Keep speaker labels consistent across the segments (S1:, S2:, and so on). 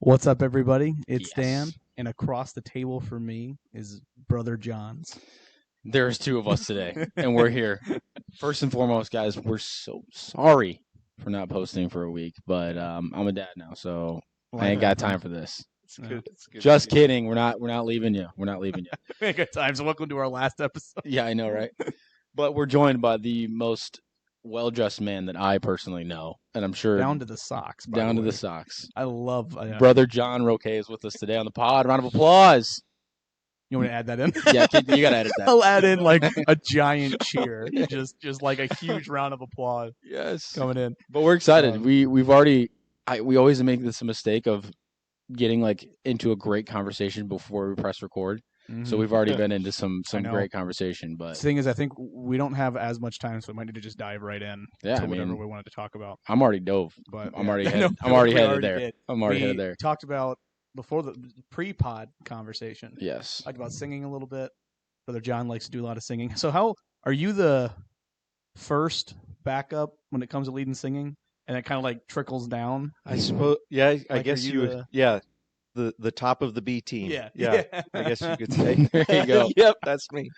S1: What's up, everybody? It's
S2: Yes.
S1: Dan, and across the table from me is Brother John's.
S2: There's two of us today, and we're here. First and foremost, guys, we're so sorry for not posting for a week, but I'm a dad now, so I ain't got time for this.
S1: It's good.
S3: It's good.
S2: Just kidding. We're not leaving you. We're not leaving you.
S1: Good times. Welcome to our last episode.
S2: Yeah, I know, right? But we're joined by the most well-dressed man that I personally know, and I'm sure
S1: Down to the socks. by
S2: down
S1: the
S2: to
S1: way.
S2: the socks.
S1: I love
S2: Brother John Roque is with us today on the pod. Round of applause.
S1: You want to add that in?
S2: Yeah, you gotta edit that.
S1: I'll add in like a giant cheer, just like a huge round of applause
S2: Yes.
S1: coming in.
S2: But we're excited.
S1: Um,
S2: We've already we always make this a mistake of getting like into a great conversation before we press record. So we've already been into some
S1: I know.
S2: great conversation. But
S1: The thing is, I think we don't have as much time, so we might need to just dive right in
S2: Yeah,
S1: to
S2: I
S1: whatever
S2: mean,
S1: we wanted to talk about.
S2: I'm already dove.
S1: But
S2: I'm
S1: yeah.
S2: already
S1: I
S2: headed.
S1: know,
S2: I'm already
S1: we
S2: headed
S1: already
S2: there.
S1: did.
S2: I'm already
S1: We
S2: headed there.
S1: talked about before the pre-pod conversation.
S2: Yes.
S1: Talked about singing a little bit. Brother John likes to do a lot of singing. So how are you the first backup when it comes to leading singing? And it kind of like trickles down.
S3: I suppose. Yeah, I
S1: Like,
S3: guess
S1: are
S3: you.
S1: the-
S3: Yeah, the top of the B team.
S1: Yeah.
S3: yeah. I guess you could say.
S2: There you go.
S3: Yep, that's me.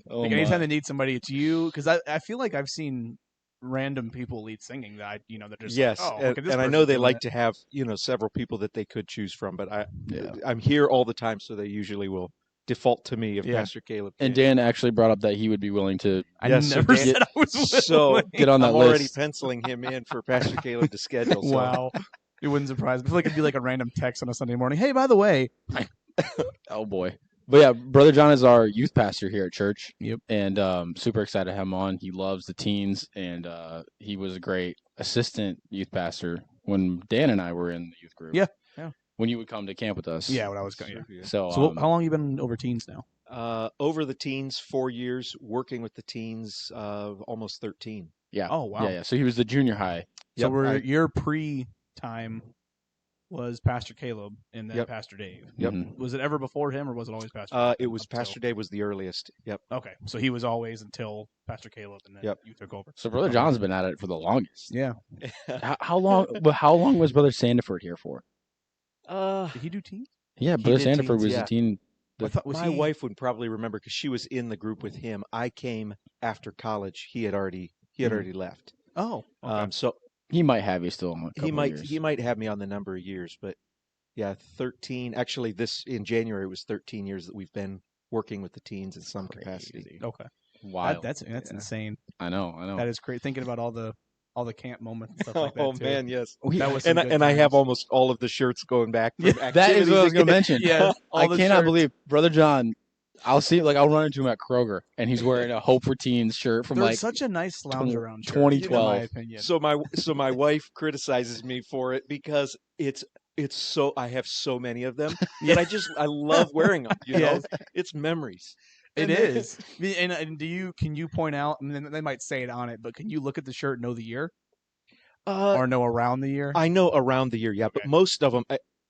S2: Oh
S1: Like
S2: my.
S1: anytime they need somebody, it's you. Because I feel like I've seen random people lead singing that they're just
S3: Yes,
S1: like, oh,
S3: and,
S1: look at this
S3: and I
S1: person
S3: know they
S1: doing
S3: like
S1: it.
S3: to have several people that they could choose from, but
S2: Yeah.
S3: I'm here all the time, so they usually will default to me if
S1: Yeah.
S3: Pastor Caleb.
S2: And
S3: can.
S2: Dan actually brought up that he would be willing to
S1: I
S3: Yes, so
S1: never
S3: Dan-
S1: said I was
S3: so
S1: willing.
S2: get on that
S3: I'm already
S2: list.
S3: penciling him in for Pastor Caleb to schedule. So.
S1: Wow. It wouldn't surprise me. I feel like it'd be like a random text on a Sunday morning. Hey, by the way,
S2: Oh boy. But yeah, Brother John is our youth pastor here at church.
S1: Yep.
S2: And super excited to have him on. He loves the teens, and he was a great assistant youth pastor when Dan and I were in the youth group.
S1: Yeah, yeah.
S2: When you would come to camp with us.
S1: yeah, what I was going. Yeah.
S2: So,
S1: So how long you been over teens now?
S3: Over the teens, 4 years working with the teens, almost 13.
S2: yeah.
S1: Oh, wow.
S2: Yeah. So he was the junior high.
S1: So
S3: Yep,
S1: your pre-time was Pastor Caleb and then
S3: Yep.
S1: Pastor Dave.
S3: Yep.
S2: Mhm.
S1: Was it ever before him, or was it always Pastor Dave?
S3: It was
S1: Up till-
S3: Pastor Dave was the earliest. Yep.
S1: Okay, so he was always until Pastor Caleb, and then
S3: Yep.
S1: you took over.
S2: So Brother John's been at it for the longest.
S1: Yeah.
S2: How long? But how long was Brother Sandiford here for?
S1: Did he do teens?
S2: Yeah,
S3: He
S2: Brother
S3: did
S2: Sandiford
S3: teens,
S2: was
S3: yeah.
S2: a teen.
S1: I thought was
S3: My
S1: he?
S3: wife would probably remember because she was in the group with him. I came after college. He had already left.
S1: Oh, okay.
S3: So
S2: He might have you still. In a couple of years.
S3: he might have me on the number of years, but yeah, 13. Actually, in January was 13 years that we've been working with the teens in some capacity.
S2: Crazy.
S1: Okay.
S2: Wild.
S1: That's
S2: Yeah.
S1: insane.
S2: I know.
S1: That is great. Thinking about all the camp moments and stuff like that.
S3: Oh
S1: too.
S3: man, yes.
S1: That was some
S3: And
S1: good
S3: I have
S1: times.
S3: almost all of the shirts going back. From
S1: Yeah,
S2: That is what I was going to
S3: activities.
S2: mention.
S1: Yeah, all
S2: I
S1: the
S2: cannot
S1: shirts.
S2: believe Brother John. I'll run into him at Kroger, and he's wearing a Hope for Teens shirt from
S1: They're
S2: like
S1: such a nice lounge around shirt,
S2: 2012.
S1: in my opinion.
S3: So my wife criticizes me for it because it's so I have so many of them
S1: Yeah.
S3: that I love wearing them. You know,
S1: Yes.
S3: it's memories.
S1: It
S3: And then-
S1: is. And can you point out? And then they might say it on it, but can you look at the shirt and know the year or know around the year?
S3: I know around the year, yeah, but
S1: Okay.
S3: most of them,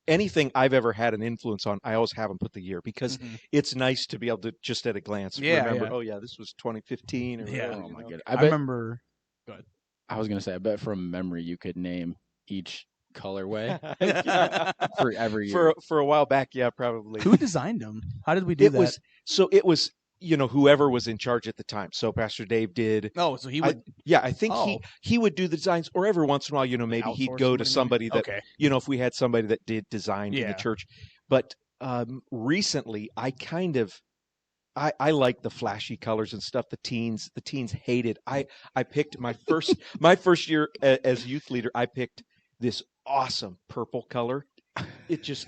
S3: anything I've ever had an influence on, I always have them put the year because
S1: Mhm.
S3: it's nice to be able to just at a glance
S1: Yeah,
S3: remember.
S1: yeah.
S3: Oh yeah, this was 2015 or
S1: Yeah.
S3: whatever.
S2: Oh
S3: you
S2: my
S3: know?
S2: god!
S1: I
S2: bet
S1: remember.
S2: I was gonna say. I bet from memory you could name each colorway
S3: Yeah.
S2: for every year.
S3: For a while back, yeah, probably.
S1: Who designed them? How did we do
S3: it
S1: that?
S3: was whoever was in charge at the time. So Pastor Dave did.
S1: Oh, so he
S3: I-
S1: would
S3: Yeah, I think
S1: Oh.
S3: he would do the designs, or every once in a while, maybe he'd
S1: outsource
S3: go to somebody that
S1: Okay.
S3: if we had somebody that did design in
S1: Yeah.
S3: the church. But recently, I like the flashy colors and stuff. The teens hated. I picked my first year as youth leader. I picked this awesome purple color.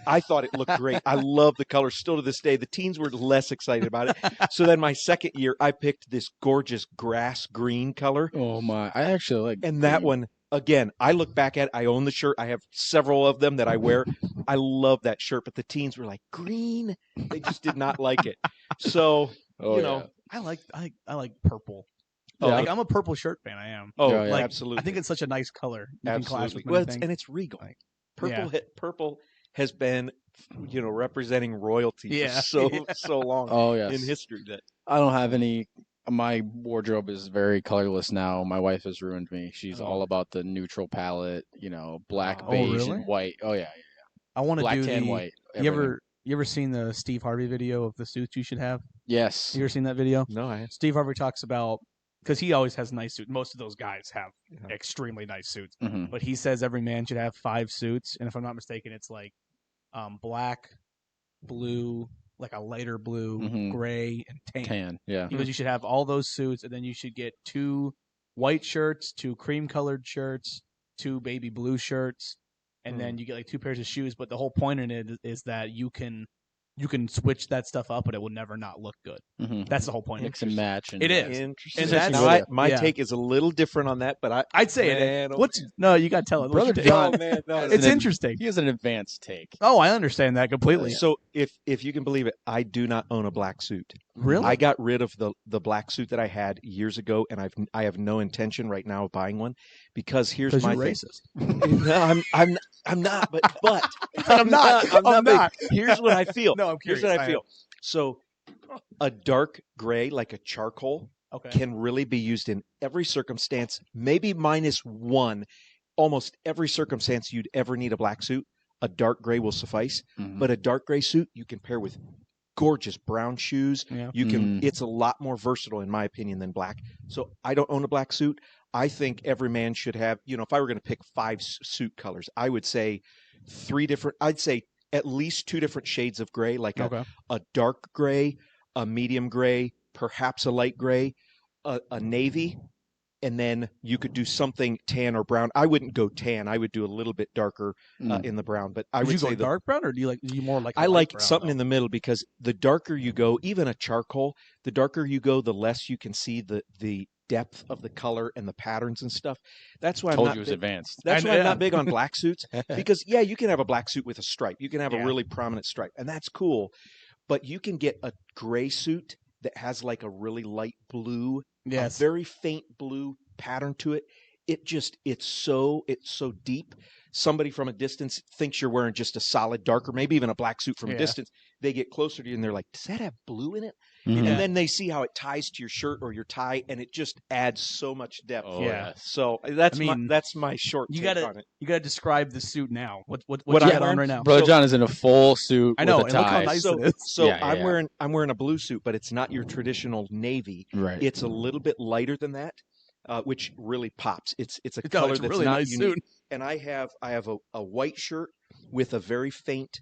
S3: I thought it looked great. I love the color still to this day. The teens were less excited about it. So then my second year, I picked this gorgeous grass green color.
S2: Oh my! I actually like.
S3: And that
S2: green.
S3: one, again, I look back at it, I own the shirt. I have several of them that I wear. I love that shirt, but the teens were like, green. They just did not like it. So,
S2: Oh,
S3: know,
S2: yeah.
S1: I like purple.
S3: Oh,
S2: Yeah.
S1: Like I'm a purple shirt fan. I am.
S3: oh,
S2: Yeah, yeah.
S1: Like,
S3: absolutely.
S1: I think it's such a nice color. You can clash
S3: absolutely.
S1: with
S3: Well,
S1: many things.
S3: and it's regal.
S1: Like,
S3: Purple has been, representing royalty
S1: Yeah.
S3: for
S1: Yeah.
S3: so long
S2: Oh yes.
S3: in history that
S2: I don't have any. My wardrobe is very colorless now. My wife has ruined me. She's
S3: Oh.
S2: all about the neutral palette. Black,
S1: Oh,
S2: beige,
S1: really?
S2: and white. Oh yeah.
S1: I want to
S2: Black,
S1: do
S2: tan,
S1: the.
S2: white.
S1: You
S2: Everything.
S1: ever seen the Steve Harvey video of the suits you should have?
S2: Yes.
S1: You ever seen that video?
S3: No, I
S1: Steve Harvey talks about because he always has nice suits. Most of those guys have
S3: Yeah.
S1: extremely nice suits,
S2: Mm-hmm.
S1: but he says every man should have 5 suits, and if I'm not mistaken, it's like black, blue, like a lighter blue,
S2: Mhm.
S1: gray, and tan.
S2: Tan. Yeah.
S1: Because you should have all those suits, and then you should get 2 white shirts, 2 cream-colored shirts, 2 baby blue shirts, and then you get like 2 pairs of shoes. But the whole point in it is that you can switch that stuff up, and it will never not look good.
S2: Mm-hmm.
S1: That's the whole point.
S2: Mix and match. And
S1: It is.
S3: Interesting.
S1: And that's-
S3: now my
S1: yeah.
S3: take is a little different on that, but
S1: I'd say
S3: Man,
S1: it. What's no? You got to tell it.
S2: Brother
S1: What's your take?
S2: John.
S3: Oh, man, no,
S1: It's interesting.
S2: He has an advanced take.
S1: Oh, I understand that completely.
S3: So if you can believe it, I do not own a black suit.
S1: Really?
S3: I got rid of the black suit that I had years ago, and I have no intention right now of buying one because here's my
S1: you're
S3: thing.
S1: racist.
S3: No, I'm not, but
S1: I'm not. I'm not.
S3: Here's what I feel.
S1: No, I'm
S3: Here's
S1: curious.
S3: what I feel. So a dark gray, like a charcoal,
S1: Okay.
S3: can really be used in every circumstance, maybe minus one. Almost every circumstance you'd ever need a black suit, a dark gray will suffice.
S2: Mhm.
S3: But a dark gray suit you can pair with gorgeous brown shoes.
S1: Yeah.
S3: You can. It's a lot more versatile, in my opinion, than black. So I don't own a black suit. I think every man should have. If I were going to pick 5 suit colors, I would say 3 different. I'd say at least 2 different shades of gray, like a dark gray, a medium gray, perhaps a light gray, a navy, and then you could do something tan or brown. I wouldn't go tan. I would do a little bit darker in the brown. But I
S1: Would
S3: would
S1: you
S3: say
S1: go dark brown, or do you more like?
S3: I like something in the middle, because the darker you go, even a charcoal, the darker you go, the less you can see the depth of the color and the patterns and stuff. That's why
S2: Told
S3: I'm not
S2: you it was
S3: big,
S2: advanced.
S3: That's why I'm not big on black suits, because you can have a black suit with a stripe. You can have
S1: Yeah.
S3: a really prominent stripe, and that's cool. But you can get a gray suit that has like a really light blue, a very faint blue pattern to it. It's so deep. Somebody from a distance thinks you're wearing just a solid dark, or maybe even a black suit from a distance. They get closer to you and they're like, does that have blue in it?
S2: Mhm.
S3: And then they see how it ties to your shirt or your tie, and it just adds so much depth.
S2: Oh,
S1: Yeah.
S2: yes.
S3: So that's
S1: I mean,
S3: that's my short
S1: you
S3: take
S1: gotta-
S3: on it.
S1: You gotta describe the suit now. What
S3: What
S1: you
S3: I'm
S1: got on
S3: wearing?
S1: right now?
S2: Brother
S3: So-
S2: John is in a full suit.
S1: I know,
S2: with a
S1: and look how
S2: tie.
S1: nice
S3: So,
S1: it is.
S3: so
S2: Yeah,
S3: I'm
S2: yeah.
S3: I'm wearing a blue suit, but it's not your traditional navy.
S2: Right.
S3: It's a little bit lighter than that, which really pops. It's a
S1: No,
S3: color
S1: it's a
S3: that's
S1: really
S3: not
S1: nice
S3: unique.
S1: suit.
S3: And I have a white shirt with a very faint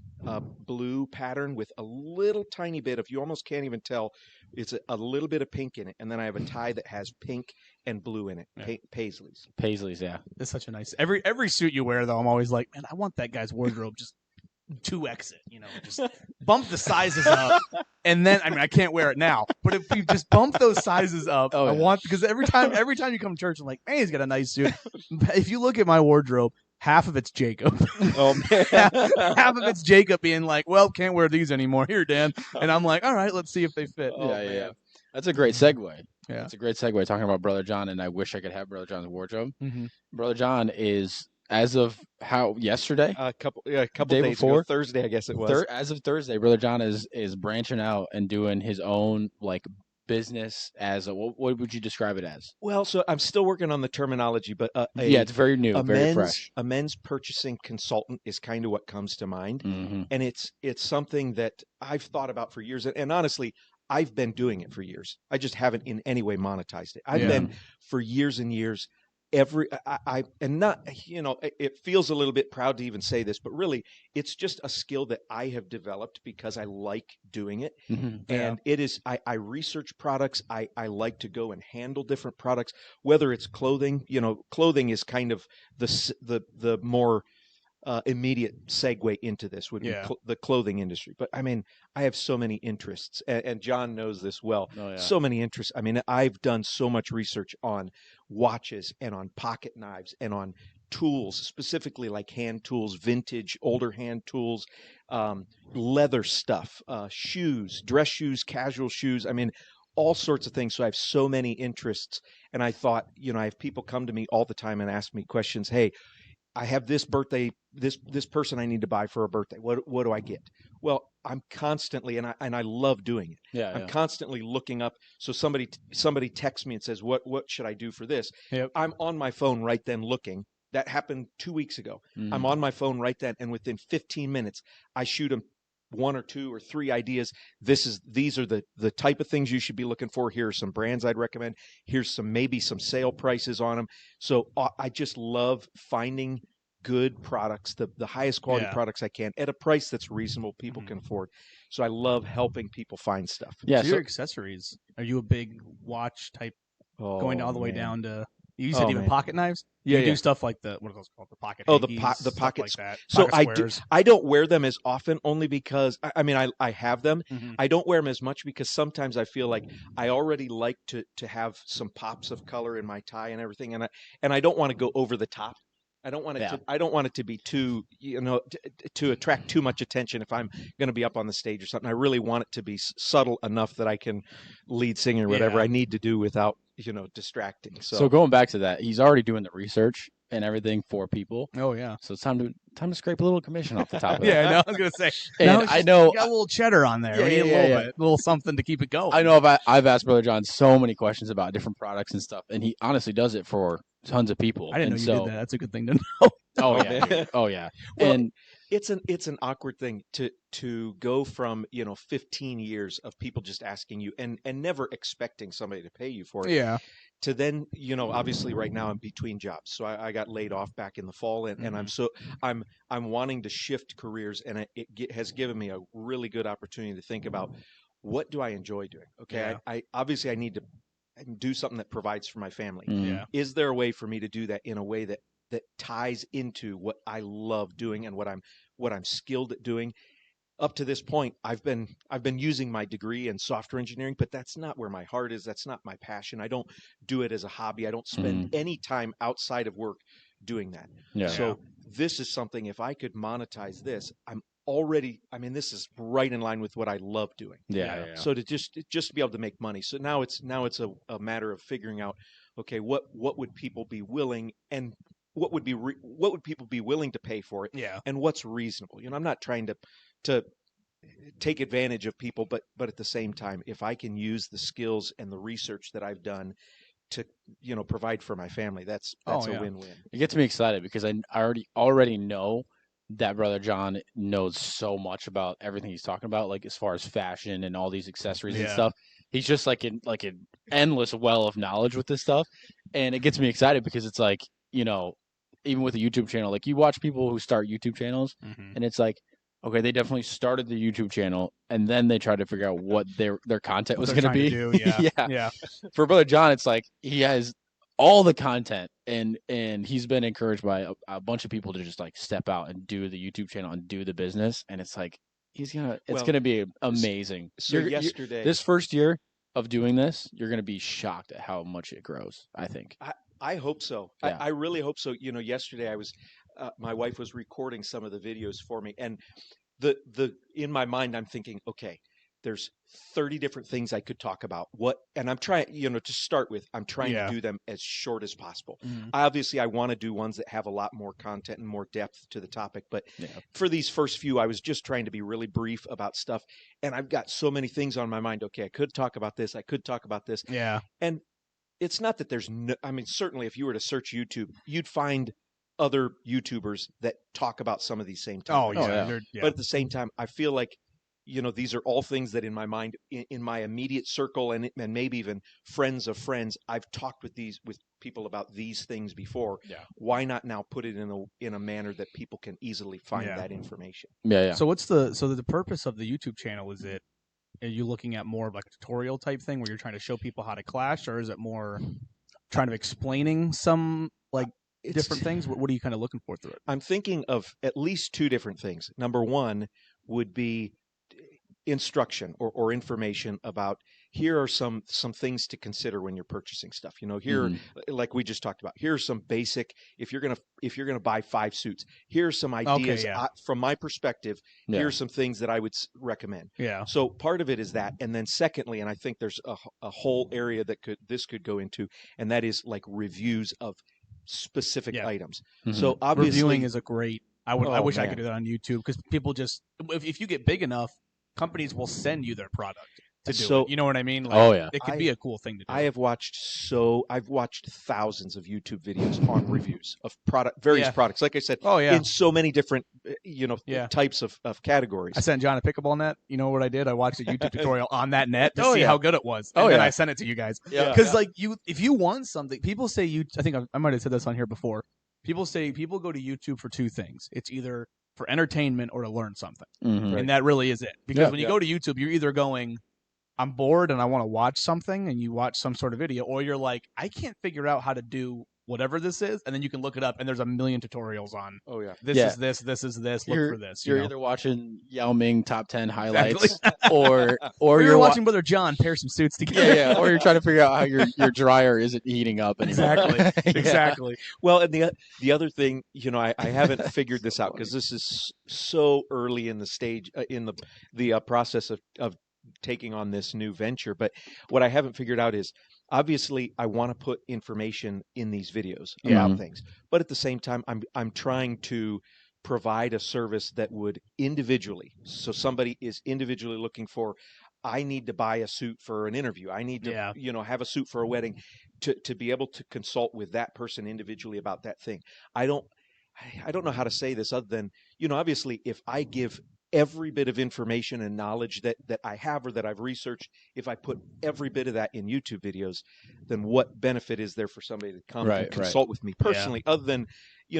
S3: blue pattern with a little tiny bit of, you almost can't even tell, it's a little bit of pink in it. And then I have a tie that has pink and blue in it,
S1: Yeah.
S3: Paisleys.
S2: Paisleys, yeah.
S1: It's such a nice. Every suit you wear, though, I'm always like, man, I want that guy's wardrobe just 2x it. Just bump the sizes up, and then I can't wear it now, but if you just bump those sizes up,
S2: Oh,
S1: I
S2: yeah.
S1: want, because every time you come to church, I'm like, man, he's got a nice suit. If you look at my wardrobe, half of it's Jacob.
S3: Oh, man.
S1: Half of it's Jacob being like, well, can't wear these anymore. Here, Dan. And I'm like, all right, let's see if they fit.
S3: Oh,
S2: yeah, yeah.
S3: man.
S2: That's a great segue.
S1: Yeah.
S2: It's a great segue talking about Brother John, and I wish I could have Brother John's wardrobe.
S1: Mm-hmm.
S2: Brother John is, as of yesterday?
S3: A couple day
S2: days
S3: ago,
S2: before?
S3: Thursday, I guess it was.
S2: As of Thursday, Brother John is branching out and doing his own business as what would you describe it as?
S3: Well, so I'm still working on the terminology, but
S2: Yeah, it's very new, very fresh.
S3: A men's purchasing consultant is kind of what comes to mind.
S2: Mm-hmm.
S3: And it's something that I've thought about for years. And honestly, I've been doing it for years. I just haven't in any way monetized it. I've
S1: Yeah.
S3: been for years and years. It feels a little bit proud to even say this, but really it's just a skill that I have developed because I like doing it.
S2: Mm-hmm.
S3: And it is, I research products. I like to go and handle different products, whether it's clothing. Clothing is kind of the more immediate segue into this would be the clothing industry. But I mean, I have so many interests, and John knows this well.
S2: Oh, yeah.
S3: So many interests. I mean, I've done so much research on watches and on pocket knives and on tools, specifically like hand tools, vintage, older hand tools, leather stuff, shoes, dress shoes, casual shoes. I mean, all sorts of things. So I have so many interests, and I thought, I have people come to me all the time and ask me questions. Hey, I have this birthday, this person I need to buy for a birthday. What do I get? Well, I'm constantly, and I love doing it.
S2: Yeah,
S3: I'm constantly looking up. So somebody texts me and says, what should I do for this?
S1: Yep.
S3: I'm on my phone right then looking, That happened 2 weeks ago.
S2: Mhm.
S3: I'm on my phone right then, and within 15 minutes, I shoot them 1 or 2 or 3 ideas. These are the type of things you should be looking for. Here are some brands I'd recommend. Here's maybe some sale prices on them. So I just love finding good products, the highest quality products I can at a price that's reasonable, people can afford. So I love helping people find stuff.
S2: Yeah.
S1: So your accessories, are you a big watch type, going all the way down to? You said even pocket knives.
S3: Yeah,
S1: you do stuff like what are those called? The pocket.
S3: Oh,
S1: hankies,
S3: the
S1: stuff
S3: pockets.
S1: like that.
S3: So
S1: Pocket
S3: I don't wear them as often, only because I mean I have them.
S1: Mhm.
S3: I don't wear them as much because sometimes I feel like I already like to have some pops of color in my tie and everything, and I don't want to go over the top. I don't want it to. I don't want it to be too, to attract too much attention if I'm going to be up on the stage or something. I really want it to be subtle enough that I can lead sing or whatever I need to do without distracting.
S2: So going back to that, he's already doing the research and everything for people.
S1: Oh yeah.
S2: So it's time to scrape a little commission off the top of that.
S1: Yeah, I know. I was gonna say.
S2: And I know
S1: you got a little cheddar on there.
S2: Yeah,
S1: We need
S2: yeah,
S1: a little bit, a little something to keep it going.
S2: I know I've asked Brother John so many questions about different products and stuff, and he honestly does it for tons of people.
S1: I didn't know
S2: and
S1: you
S2: so,
S1: did that. That's a good thing to know.
S2: Oh yeah, dude. Oh yeah.
S3: Well,
S2: And
S3: it's an awkward thing to go from 15 years of people just asking you and never expecting somebody to pay you for it.
S1: Yeah.
S3: To then obviously right now I'm between jobs, so I got laid off back in the fall, and I'm wanting to shift careers, and it has given me a really good opportunity to think about what do I enjoy doing. Okay,
S1: Yeah.
S3: I obviously I need to do something that provides for my family.
S1: Yeah.
S3: Is there a way for me to do that in a way that ties into what I love doing and what I'm skilled at doing? Up to this point, I've been using my degree in software engineering, but that's not where my heart is. That's not my passion. I don't do it as a hobby. I don't spend any time outside of work doing that.
S2: yeah.
S3: So this is something, if I could monetize this, this is right in line with what I love doing.
S2: Yeah.
S3: So to just be able to make money. So now it's a matter of figuring out, okay, what would people be willing, and what would people be willing to pay for it?
S1: Yeah.
S3: And what's reasonable? I'm not trying to take advantage of people, but at the same time, if I can use the skills and the research that I've done to provide for my family, that's a win-win.
S2: It gets me excited because I already know that Brother John knows so much about everything he's talking about, like as far as fashion and all these accessories and stuff. He's just like an endless well of knowledge with this stuff, and it gets me excited because it's like, even with a YouTube channel, like you watch people who start YouTube channels, and it's like, okay, they definitely started the YouTube channel, and then they tried to figure out what their content was going to be.
S1: Yeah.
S2: For Brother John, it's like he has all the content, and he's been encouraged by a bunch of people to just like step out and do the YouTube channel and do the business, and it's like it's gonna be amazing.
S3: So yesterday,
S2: this first year of doing this, you're gonna be shocked at how much it grows. I think.
S3: I hope so.
S2: Yeah.
S3: I really hope so. Yesterday I was, my wife was recording some of the videos for me, and in my mind I'm thinking, okay, there's 30 different things I could talk about. And I'm trying, to start with, I'm trying to do them as short as possible. Obviously, I want to do ones that have a lot more content and more depth to the topic. But for these first few, I was just trying to be really brief about stuff. And I've got so many things on my mind. Okay, I could talk about this. I could talk about this.
S1: Yeah.
S3: And it's not that there's certainly if you were to search YouTube, you'd find other YouTubers that talk about some of these same topics. But at the same time, I feel like, these are all things that in my mind, in my immediate circle, and maybe even friends of friends, I've talked with people about these things before.
S2: Yeah.
S3: Why not now put it in a manner that people can easily find that information?
S2: Yeah.
S1: So what's the purpose of the YouTube channel? Are you looking at more of like a tutorial type thing where you're trying to show people how to clash, or is it more trying to explaining some like different things? What are you kind of looking for through it?
S3: I'm thinking of at least two different things. Number one would be instruction or information about, here are some things to consider when you're purchasing stuff. Here, like we just talked about, here's some basic, if you're gonna buy 5 suits, here's some ideas from my perspective. Here's some things that I would recommend.
S1: Yeah.
S3: So part of it is that, and then secondly, and I think there's a whole area that this could go into, and that is like reviews of specific items. So obviously,
S1: reviewing is a great. I wish I could do that on YouTube, because people just, if you get big enough, companies will send you their product. to do
S3: So-
S1: it. You know what I mean? Like,
S2: Oh, yeah.
S1: it could be a cool thing to do.
S3: I've watched thousands of YouTube videos on reviews of various
S1: Yeah.
S3: products. Like I said,
S1: Oh yeah.
S3: in so many different,
S1: Yeah.
S3: types of categories.
S1: I sent John a pickleball net. You know what I did? I watched a YouTube tutorial on that net to
S3: Oh,
S1: see
S3: yeah.
S1: how good it was,
S2: Oh,
S1: and then
S2: yeah.
S1: I sent it to you guys.
S2: Yeah.
S1: Because like if you want something, people say I think I might have said this on here before. People say people go to YouTube for two things. It's either for entertainment or to learn something,
S2: Mhm.
S1: and that really is it. Because
S2: Yeah.
S1: when you go to YouTube, you're either going, I'm bored and I want to watch something, and you watch some sort of video, or you're like, I can't figure out how to do whatever this is, and then you can look it up, and there's a million tutorials on
S3: Oh yeah.
S1: this
S2: Yeah.
S1: is this, this is this. Look for this.
S2: You're
S1: You know?
S2: either watching Yao Ming top 10 highlights,
S1: Exactly.
S2: or
S1: Or
S2: you're
S1: you're watching Brother John pair some suits together.
S2: yeah, or you're trying to figure out how your dryer isn't heating up anymore.
S1: Exactly.
S2: Yeah.
S1: Exactly.
S3: Well, and the other thing, I haven't figured this out because this is so early in the stage in the process of taking on this new venture. But what I haven't figured out is obviously I want to put information in these videos about
S2: Mhm.
S3: things, but at the same time I'm trying to provide a service that would individually. So somebody is individually looking for, I need to buy a suit for an interview. I need to,
S1: Yeah.
S3: have a suit for a wedding, to be able to consult with that person individually about that thing. I don't know how to say this other than, obviously if I give every bit of information and knowledge that I have or that I've researched, if I put every bit of that in YouTube videos, then what benefit is there for somebody to come
S2: Right,
S3: and consult with me personally, other than,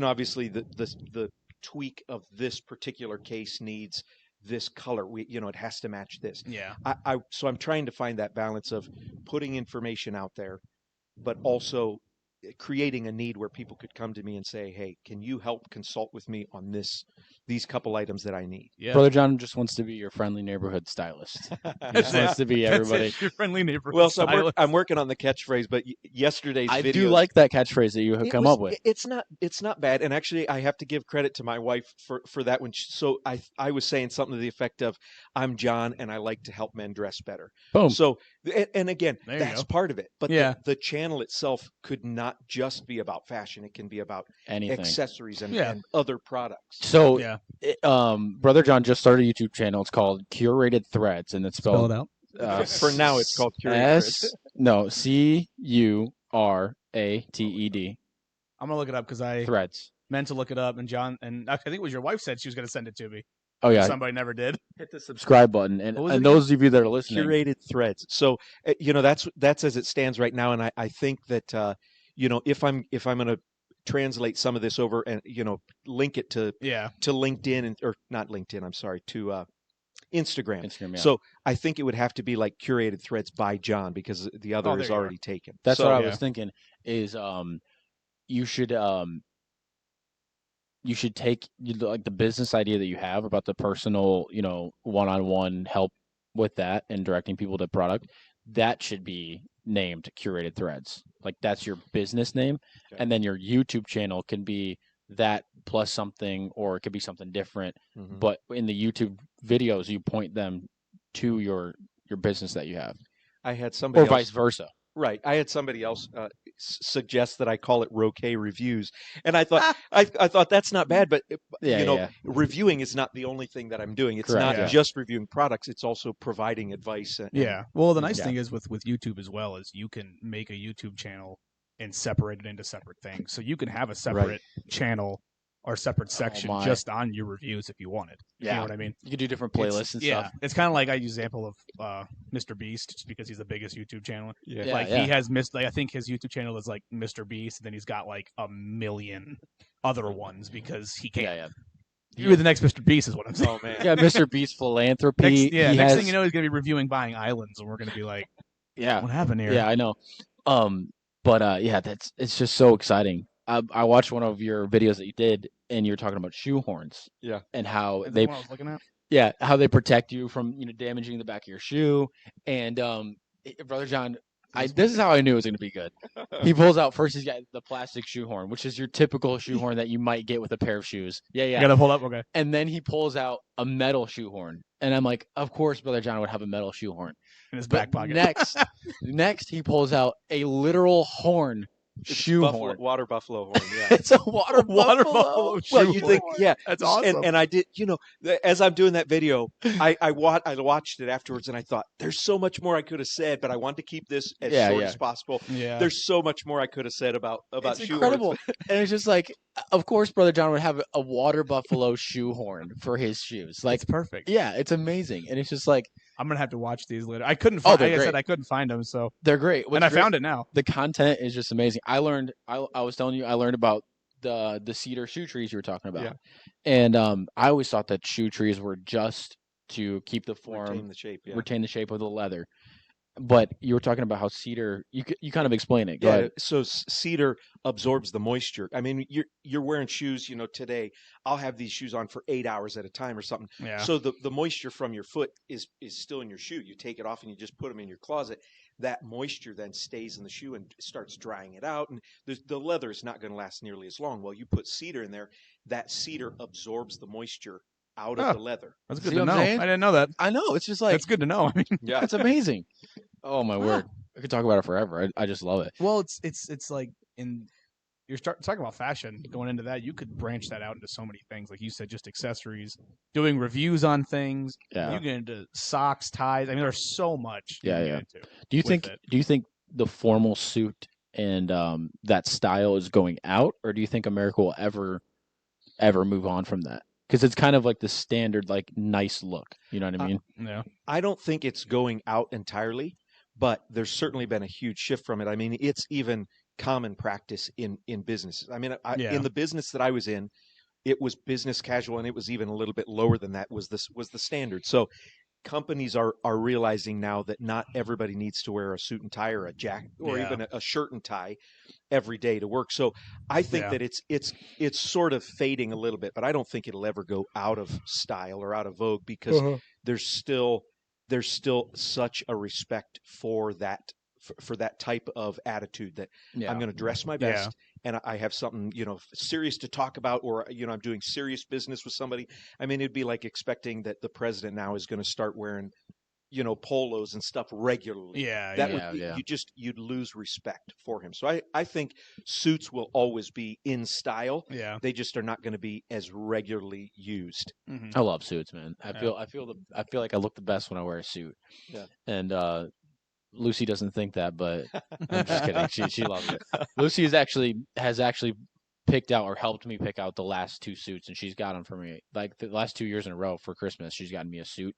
S3: obviously the tweak of this particular case needs this color. It has to match this.
S1: Yeah.
S3: So I'm trying to find that balance of putting information out there, but also creating a need where people could come to me and say, hey, can you help consult with me on these couple items that I need?
S1: Yeah.
S2: Brother John just wants to be your friendly neighborhood stylist. He just wants to be
S1: That's
S2: everybody.
S1: it. Your friendly neighborhood.
S3: Well, so
S1: stylist.
S3: I'm working on the catchphrase, but yesterday's
S2: I
S3: videos,
S2: do like that catchphrase that you have come up with.
S3: It's not bad, and actually, I have to give credit to my wife for that one. So I was saying something to the effect of, "I'm John, and I like to help men dress better."
S2: Boom.
S3: So, and again,
S1: There you
S3: that's
S1: go.
S3: part of it. But
S1: Yeah.
S3: the channel itself could not just be about fashion; it can be about
S2: Anything.
S3: accessories and
S1: Yeah.
S3: other products.
S2: So,
S1: Yeah.
S2: Brother John just started a YouTube channel. It's called Curated Threads, and it's
S1: Spell
S2: spelled
S1: it out.
S3: For now, it's called Curated
S2: Curated.
S1: I'm gonna look it up because I
S2: Threads.
S1: meant to look it up, and John and I think it was your wife said she was gonna send it to me.
S2: Oh yeah,
S1: Somebody never did.
S2: hit the subscribe button, and,
S1: What was it
S2: and those of you that are listening,
S3: Curated Threads. So that's as it stands right now, and I think that if I'm going to translate some of this over and link it to
S1: Yeah.
S3: LinkedIn or not LinkedIn, I'm sorry, to Instagram.
S2: Instagram. Yeah.
S3: So I think it would have to be like Curated Threads by John because the other
S1: there
S3: is
S1: you are.
S3: already taken.
S2: that's
S3: So,
S2: what I
S1: yeah.
S2: was thinking. Is you should take like the business idea that you have about the personal, one-on-one help with that and directing people to product. That should be named Curated Threads. Like that's your business name,
S3: Okay.
S2: and then your YouTube channel can be that plus something, or it could be something different.
S3: Mhm.
S2: But in the YouTube videos, you point them to your business that you have,
S3: I had
S2: or
S3: somebody
S2: vice
S3: else,
S2: versa.
S3: right. I had somebody else suggest that I call it Roque Reviews, and I thought I thought that's not bad, but
S2: Yeah.
S3: reviewing is not the only thing that I'm doing. It's
S2: Correct,
S3: not
S1: yeah.
S3: just reviewing products; it's also providing advice.
S1: Yeah. Well, the nice
S2: Yeah.
S1: thing is with YouTube as well is you can make a YouTube channel and separate it into separate things. So you can have a separate channel or separate section
S2: my.
S1: just on your reviews if you wanted. You
S2: Yeah.
S1: know what I mean?
S2: You could do different
S1: It's-
S2: playlists and
S1: yeah.
S2: stuff.
S1: It's kind of like I use the example of Mr. Beast just because he's the biggest YouTube channel.
S3: Yeah.
S2: Yeah,
S1: Like
S2: yeah.
S1: he has I think his YouTube channel is like Mr. Beast, and then he's got like a million other ones because he can't.
S2: Yeah.
S1: You're the next Mr. Beast is what I'm saying.
S3: Oh man.
S2: Yeah, Mr. Beast philanthropy.
S1: Next thing you know, he's gonna be reviewing buying islands, and we're gonna be like,
S2: yeah,
S1: what happened here?
S2: yeah, I know. But yeah, it's just so exciting. I watched one of your videos that you did, and you were talking about shoe horns.
S3: Yeah.
S2: And how
S1: Is that
S2: they
S1: what I was looking at?
S2: how they protect you from damaging the back of your shoe. And Brother John, this is how I knew it was going to be good. He pulls out first. He's got the plastic shoehorn, which is your typical shoehorn that you might get with a pair of shoes. Yeah.
S1: You gotta pull up. Okay.
S2: And then he pulls out a metal shoehorn, and I'm like, of course, Brother John would have a metal shoehorn.
S1: In his
S2: But
S1: back pocket.
S2: next he pulls out a literal horn shoehorn.
S3: Water buffalo horn. Yeah.
S2: It's a water
S1: Water
S2: buffalo.
S1: buffalo
S3: Well, you think,
S1: shoehorn.
S3: yeah,
S1: That's awesome.
S3: And I did, as I'm doing that video, I watched it afterwards, and I thought, there's so much more I could have said, but I want to keep this as short as possible.
S1: Yeah.
S3: There's so much more I could have said about
S2: It's
S3: shoehorns.
S2: incredible. And it's just like, of course, Brother John would have a water buffalo shoehorn for his shoes. Like,
S1: it's perfect.
S2: yeah, it's amazing. And it's just like,
S1: I'm gonna have to watch these later. I couldn't find.
S2: they're
S1: Like I said,
S2: great.
S1: I couldn't find them. So
S2: they're great.
S1: and I found it now.
S2: The content is just amazing. I was telling you, I learned about the cedar shoe trees you were talking about.
S3: Yeah.
S2: And I always thought that shoe trees were just to keep the form, retain the shape of the leather. But you were talking about how cedar, you kind of explain it. Go ahead.
S3: So cedar absorbs the moisture. I mean, you're wearing shoes, today I'll have these shoes on for 8 hours at a time or something.
S1: Yeah.
S3: So the moisture from your foot is still in your shoe. You take it off and you just put them in your closet. That moisture then stays in the shoe and starts drying it out. And the leather is not going to last nearly as long. Well, you put cedar in there, that cedar absorbs the moisture out of the leather.
S1: That's good
S2: See
S1: to
S2: what
S1: know.
S2: I'm
S1: I
S2: saying?
S1: didn't know that.
S2: I know. It's just like,
S1: That's good to know. I mean,
S3: Yeah.
S2: it's amazing. Oh, my word. I could talk about it forever. I just love it.
S1: well, it's like you're talking about fashion. Going into that, you could branch that out into so many things. Like you said, just accessories, doing reviews on things.
S2: Yeah.
S1: You get into socks, ties. I mean, there's so much. You
S2: Yeah,
S1: can
S2: yeah.
S1: Get into
S2: Do you
S1: with
S2: think
S1: it.
S2: the formal suit and that style is going out, or do you think America will ever move on from that? Because it's kind of like the standard, like, nice look. You know what I mean?
S1: Yeah.
S3: I don't think it's going out entirely, but there's certainly been a huge shift from it. I mean, it's even common practice in businesses. I mean, in the business that I was in, it was business casual, and it was even a little bit lower than that was the standard. So companies are realizing now that not everybody needs to wear a suit and tie or a jacket or even a shirt and tie every day to work. So I think that it's sort of fading a little bit, but I don't think it'll ever go out of style or out of vogue because there's still such a respect for that type of attitude that I'm going to dress my best and I have something, serious to talk about, or, I'm doing serious business with somebody. I mean, it'd be like expecting that the president now is going to start wearing, polos and stuff regularly. You'd lose respect for him. So I think suits will always be in style.
S1: Yeah.
S3: They just are not going to be as regularly used.
S1: Mm-hmm.
S2: I love suits, man. I feel like I look the best when I wear a suit.
S3: Yeah.
S2: And Lucy doesn't think that, but I'm just kidding. She loves it. Lucy has actually picked out or helped me pick out the last 2 suits, and she's got them for me. Like the last 2 years in a row for Christmas, she's gotten me a suit,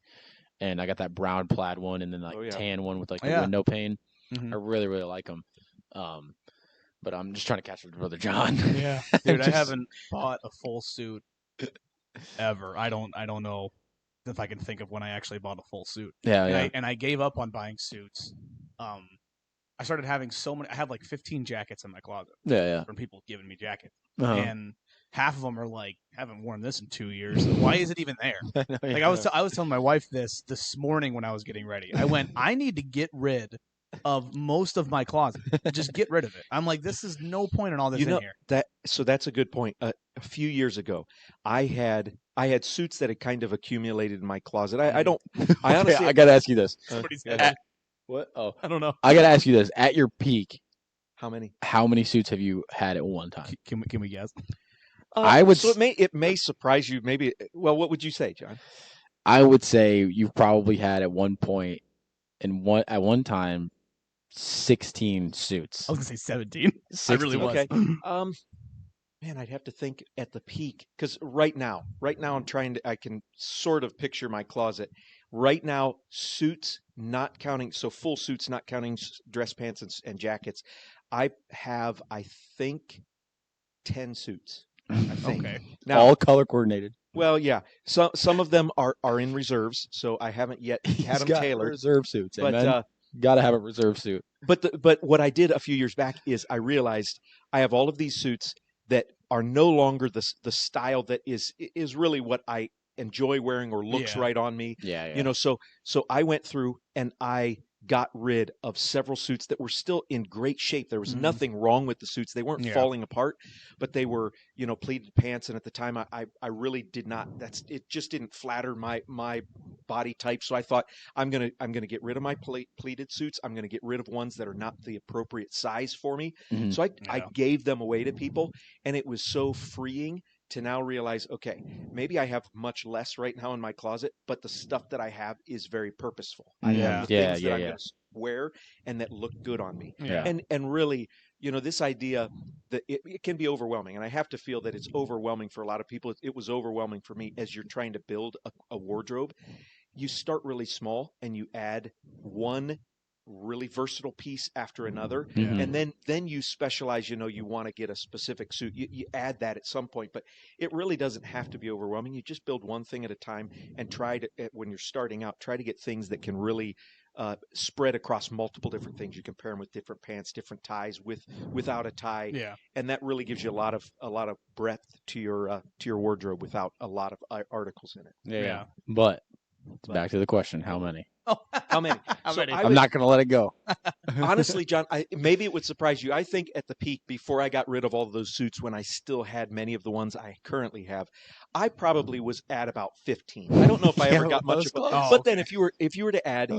S2: and I got that brown plaid one, and then tan one with the window pane.
S1: Mm-hmm.
S2: I really, really like them. But I'm just trying to catch up to Brother John.
S1: Yeah, dude, I haven't bought a full suit ever. I don't know if I can think of when I actually bought a full suit. And I gave up on buying suits. I started having so many. I have like 15 jackets in my closet. From people giving me jackets, and half of them are like, haven't worn this in 2 years. Why is it even there? I was telling my wife this morning when I was getting ready. I went, I need to get rid of most of my closet. Just get rid of it. I'm like, this is no point in all this in here.
S3: So that's a good point. A few years ago, I had suits that had kind of accumulated in my closet. I honestly,
S2: I gotta ask you this.
S1: Somebody's
S2: What? Oh,
S1: I don't know.
S2: I gotta ask you this. At your peak,
S3: how many
S2: suits have you had at one time?
S1: Can we guess?
S2: I would.
S3: So it may surprise you. Maybe. Well, what would you say, John?
S2: I would say you've probably had at one point, at one time, 16 suits.
S1: I was gonna say 17.
S2: 16.
S1: I really was.
S3: Okay. Man, I'd have to think at the peak because right now I can sort of picture my closet. Right now, suits not counting, so full suits not counting dress pants and jackets. I think 10 suits. I think.
S1: Okay.
S3: Now,
S2: all color coordinated.
S3: Well, yeah. Some of them are in reserves, so I haven't yet had them tailored.
S2: Reserve suits,
S3: but
S2: gotta have a reserve suit.
S3: But what I did a few years back is I realized I have all of these suits that are no longer the style that is really what I enjoy wearing or looks right on me.
S2: Yeah.
S3: So I went through and I got rid of several suits that were still in great shape. There was nothing wrong with the suits. They weren't falling apart, but they were, pleated pants. And at the time I really did not, it just didn't flatter my body type. So I thought I'm going to get rid of my pleated suits. I'm going to get rid of ones that are not the appropriate size for me.
S2: Mhm.
S3: So I gave them away to people, and it was so freeing to now realize, okay, maybe I have much less right now in my closet, but the stuff that I have is very purposeful. I have the things that I'm going to wear and that look good on me.
S2: Yeah.
S3: And really, this idea that it can be overwhelming, and I have to feel that it's overwhelming for a lot of people. It was overwhelming for me as you're trying to build a wardrobe. You start really small and you add one really versatile piece after another, and then you specialize. You want to get a specific suit, you add that at some point, but it really doesn't have to be overwhelming. You just build one thing at a time and try to, when you're starting out, try to get things that can really spread across multiple different things. You can pair them with different pants, different ties, without a tie, and that really gives you a lot of breadth to your wardrobe without a lot of articles in it.
S2: But back to the question: how many?
S3: How many?
S2: I'm not going to let it go.
S3: Honestly, John, maybe it would surprise you. I think at the peak, before I got rid of all of those suits, when I still had many of the ones I currently have, I probably was at about 15. I don't know if I ever got much of it. But then if you were to add,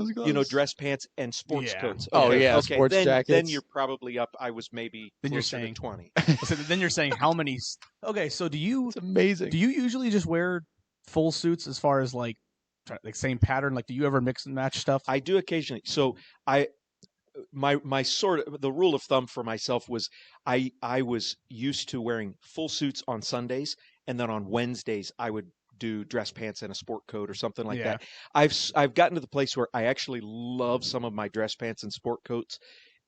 S3: dress pants and sports coats. Okay,
S2: sports jackets.
S3: Then you're probably up. I was maybe
S1: then you're
S3: saying
S1: saying
S3: 20.
S1: So then you're saying how many? Okay, so
S2: It's amazing.
S1: do you usually just wear full suits as far as like same pattern? Like, do you ever mix and match stuff?
S3: I do occasionally. So my sort of the rule of thumb for myself was I was used to wearing full suits on Sundays, and then on Wednesdays I would do dress pants and a sport coat or something like that. I've gotten to the place where I actually love some of my dress pants and sport coats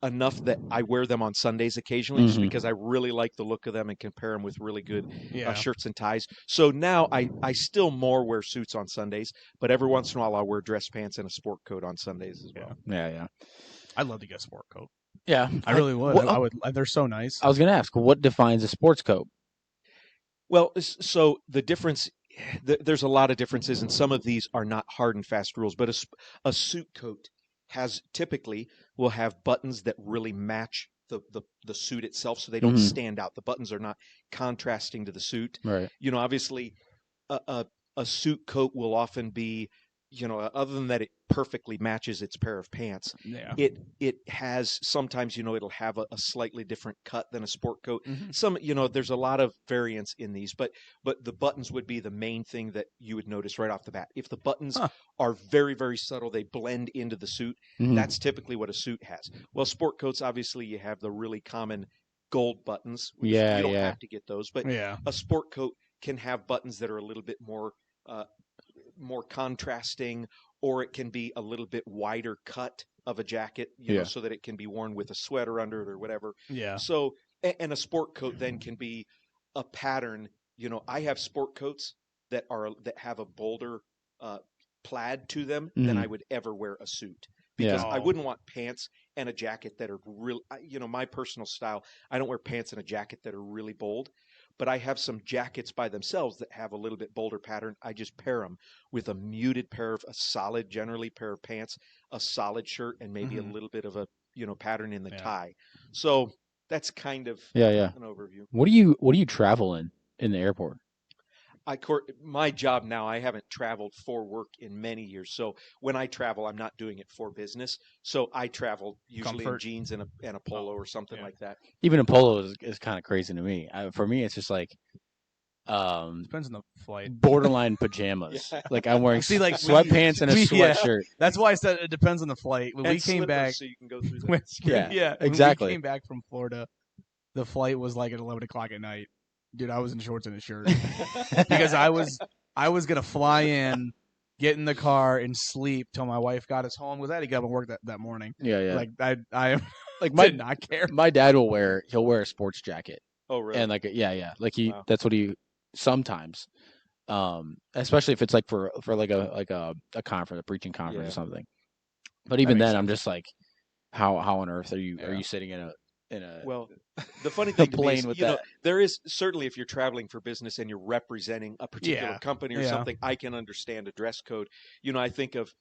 S3: enough that I wear them on Sundays occasionally, just because I really like the look of them and can pair them with really good shirts and ties. So now I still more wear suits on Sundays, but every once in a while I'll wear dress pants and a sport coat on Sundays as well.
S2: Yeah.
S1: I'd love to get a sport coat.
S2: Yeah,
S1: I really would. I would. They're so nice.
S2: I was going to ask, what defines a sports coat?
S3: Well, so the difference, there's a lot of differences, and some of these are not hard and fast rules, but a suit coat typically will have buttons that really match the suit itself, so they don't stand out. The buttons are not contrasting to the suit.
S2: Right.
S3: Obviously a suit coat will often be, other than that it perfectly matches its pair of pants.
S1: Yeah.
S3: It has sometimes, it'll have a slightly different cut than a sport coat. Some, there's a lot of variance in these, but the buttons would be the main thing that you would notice right off the bat. If the buttons are very, very subtle, they blend into the suit. That's typically what a suit has. Well, sport coats, obviously you have the really common gold buttons. You don't have to get those, but a sport coat can have buttons that are a little bit more contrasting, or it can be a little bit wider cut of a jacket, so that it can be worn with a sweater under it or whatever.
S1: Yeah.
S3: So, and a sport coat then can be a pattern. I have sport coats that have a bolder plaid to them than I would ever wear a suit, because I wouldn't want pants and a jacket that are real. My personal style, I don't wear pants and a jacket that are really bold. But I have some jackets by themselves that have a little bit bolder pattern. I just pair them with a muted pair of generally pair of pants, a solid shirt, and maybe a little bit of a pattern in the tie. So that's kind of an overview.
S2: What do you travel in the airport?
S3: My job now, I haven't traveled for work in many years. So when I travel, I'm not doing it for business. So I travel usually in jeans and a polo or something like that.
S2: Even a polo is kind of crazy to me. For me, it's just like
S1: depends on the flight.
S2: Borderline pajamas. Like I'm wearing sweatpants and a sweatshirt.
S1: That's why I said it depends on the flight. When we came back,
S3: so you can go through that.
S2: Exactly.
S1: When we came back from Florida, the flight was like at 11 o'clock at night. Dude, I was in shorts and a shirt because I was gonna fly in, get in the car, and sleep till my wife got us home. Was I had to get up and work that morning?
S2: Yeah.
S1: Like I
S2: like
S1: did not care.
S2: My dad will wear a sports jacket.
S3: Oh really?
S2: And like like that's what he sometimes, especially if it's like for like a conference, a preaching conference or something. But even then, I'm just like, how on earth are you sitting in a
S3: well, the funny thing to me is,
S2: that.
S3: there is certainly, if you're traveling for business and you're representing a particular company or something, I can understand a dress code. I think of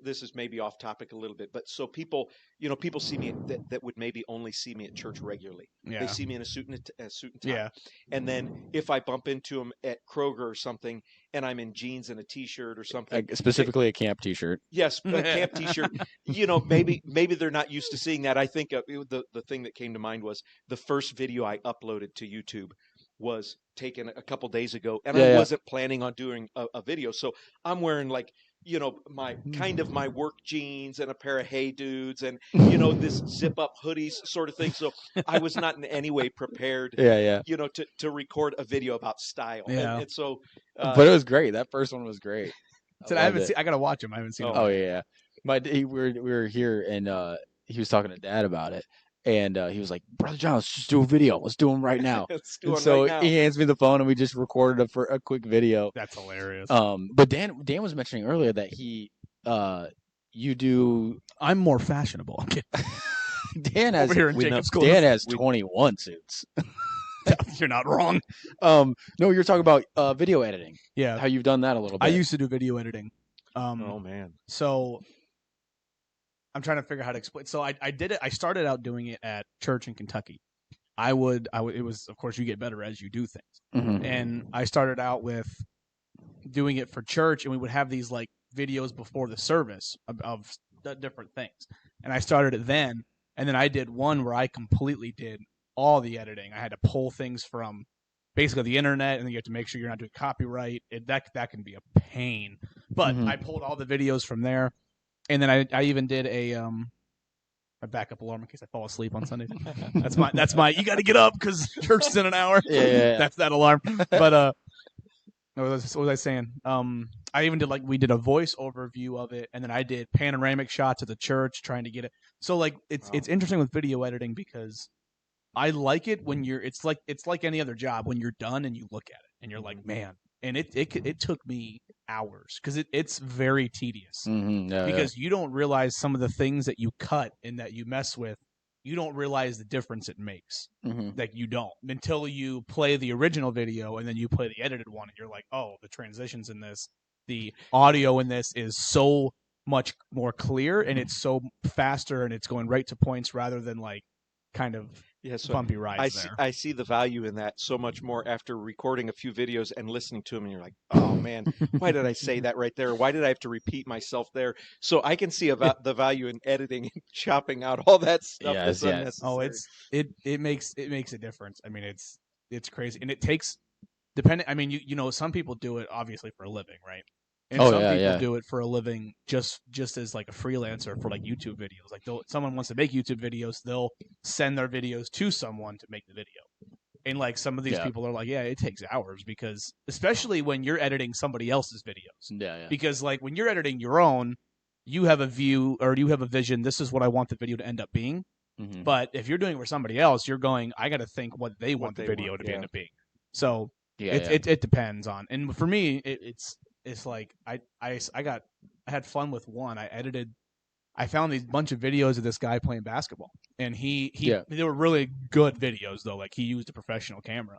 S3: This is maybe off topic a little bit, but so people see me that would maybe only see me at church regularly.
S1: Yeah.
S3: They see me in a suit and tie.
S1: Yeah.
S3: And then if I bump into them at Kroger or something, and I'm in jeans and a t-shirt or something,
S2: Specifically a camp T-shirt.
S3: yes, a camp t-shirt. Maybe they're not used to seeing that. I think the thing that came to mind was the first video I uploaded to YouTube was taken a couple days ago, and I wasn't planning on doing a video, so I'm wearing like my work jeans and a pair of Hey Dudes and this zip up hoodies sort of thing. So I was not in any way prepared. To record a video about style.
S1: Yeah.
S3: And so,
S2: but it was great. That first one was great.
S1: I gotta watch him. I haven't seen him.
S2: Oh yeah. We were here and he was talking to Dad about it. And he was like, Brother John, let's just do a video. Let's do them right now. He hands me the phone and we just recorded a quick video.
S1: That's hilarious.
S2: But Dan was mentioning earlier that you do.
S1: I'm more fashionable.
S2: Dan has
S1: over here in Jacob's School.
S2: Dan has 21 suits.
S1: You're not wrong.
S2: No, you're talking about video editing.
S1: Yeah,
S2: how you've done that a little bit.
S1: I used to do video editing.
S3: Oh man.
S1: So I'm trying to figure out how to explain. So I did it. I started out doing it at church in Kentucky. It was, of course, you get better as you do things.
S2: Mm-hmm.
S1: And I started out with doing it for church, and we would have these like videos before the service of different things. And I started it then, and then I did one where I completely did all the editing. I had to pull things from basically the internet, and then you have to make sure you're not doing copyright. That can be a pain. But I pulled all the videos from there. And then I even did a backup alarm in case I fall asleep on Sundays. That's my you got to get up because church is in an hour.
S2: Yeah.
S1: That's that alarm. But what was I saying? I even did we did a voice overview of it, and then I did panoramic shots of the church trying to get it. So it's interesting with video editing because I like it when it's like any other job when you're done and you look at it and you're like, man. And it took me hours because it's very tedious because you don't realize some of the things that you cut and that you mess with. You don't realize the difference it makes. Like you don't until you play the original video and then you play the edited one and you're like, oh, the transitions in this, the audio in this is so much more clear and it's so faster and it's going right to points rather than like kind of bumpy rides there.
S3: I see the value in that so much more after recording a few videos and listening to them, and you're like, oh man, why did I say that right there? Why did I have to repeat myself there? So I can see the value in editing and chopping out all that stuff. That's unnecessary.
S1: Oh, it makes a difference. I mean, it's crazy, and it takes depending. I mean, some people do it obviously for a living, right? And some people do it for a living just as like a freelancer for like YouTube videos. Like someone wants to make YouTube videos, they'll send their videos to someone to make the video. And like some of these people are like, yeah, it takes hours because especially when you're editing somebody else's videos.
S2: Yeah.
S1: Because like when you're editing your own, you have a view or you have a vision. This is what I want the video to end up being. Mm-hmm. But if you're doing it for somebody else, you're going, I got to think what they want the video to end up being. So it depends on. And for me, it's like I had fun with one. I found these bunch of videos of this guy playing basketball, and they were really good videos though. Like he used a professional camera,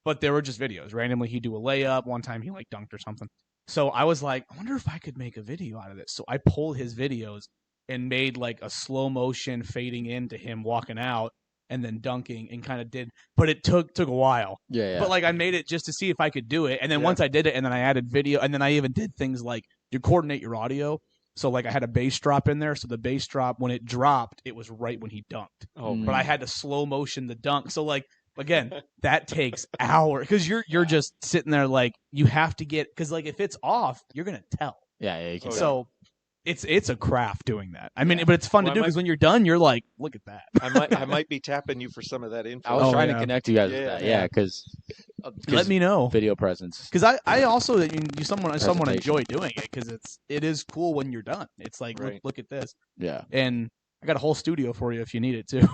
S1: but they were just videos. Randomly, he'd do a layup. One time, he like dunked or something. So I was like, I wonder if I could make a video out of this. So I pulled his videos and made like a slow motion fading into him walking out and then dunking and kind of did, but it took a while.
S2: Yeah.
S1: But like I made it just to see if I could do it. And then once I did it and then I added video and then I even did things like you coordinate your audio. So like I had a bass drop in there. So the bass drop, when it dropped, it was right when he dunked. Oh, but I had to slow motion the dunk. So like, again, that takes hours because you're just sitting there like you have to get, because like if it's off, you're going to tell.
S2: Yeah. You can
S1: so it's a craft doing that. I mean, but it's fun to do because when you're done, you're like, look at that.
S3: I might be tapping you for some of that info.
S2: I was trying to connect you guys with that. Yeah, because
S1: let me know
S2: video presence.
S1: Because I also someone enjoy doing it because it is cool when you're done. It's like look at this.
S2: Yeah,
S1: and I got a whole studio for you if you need it too.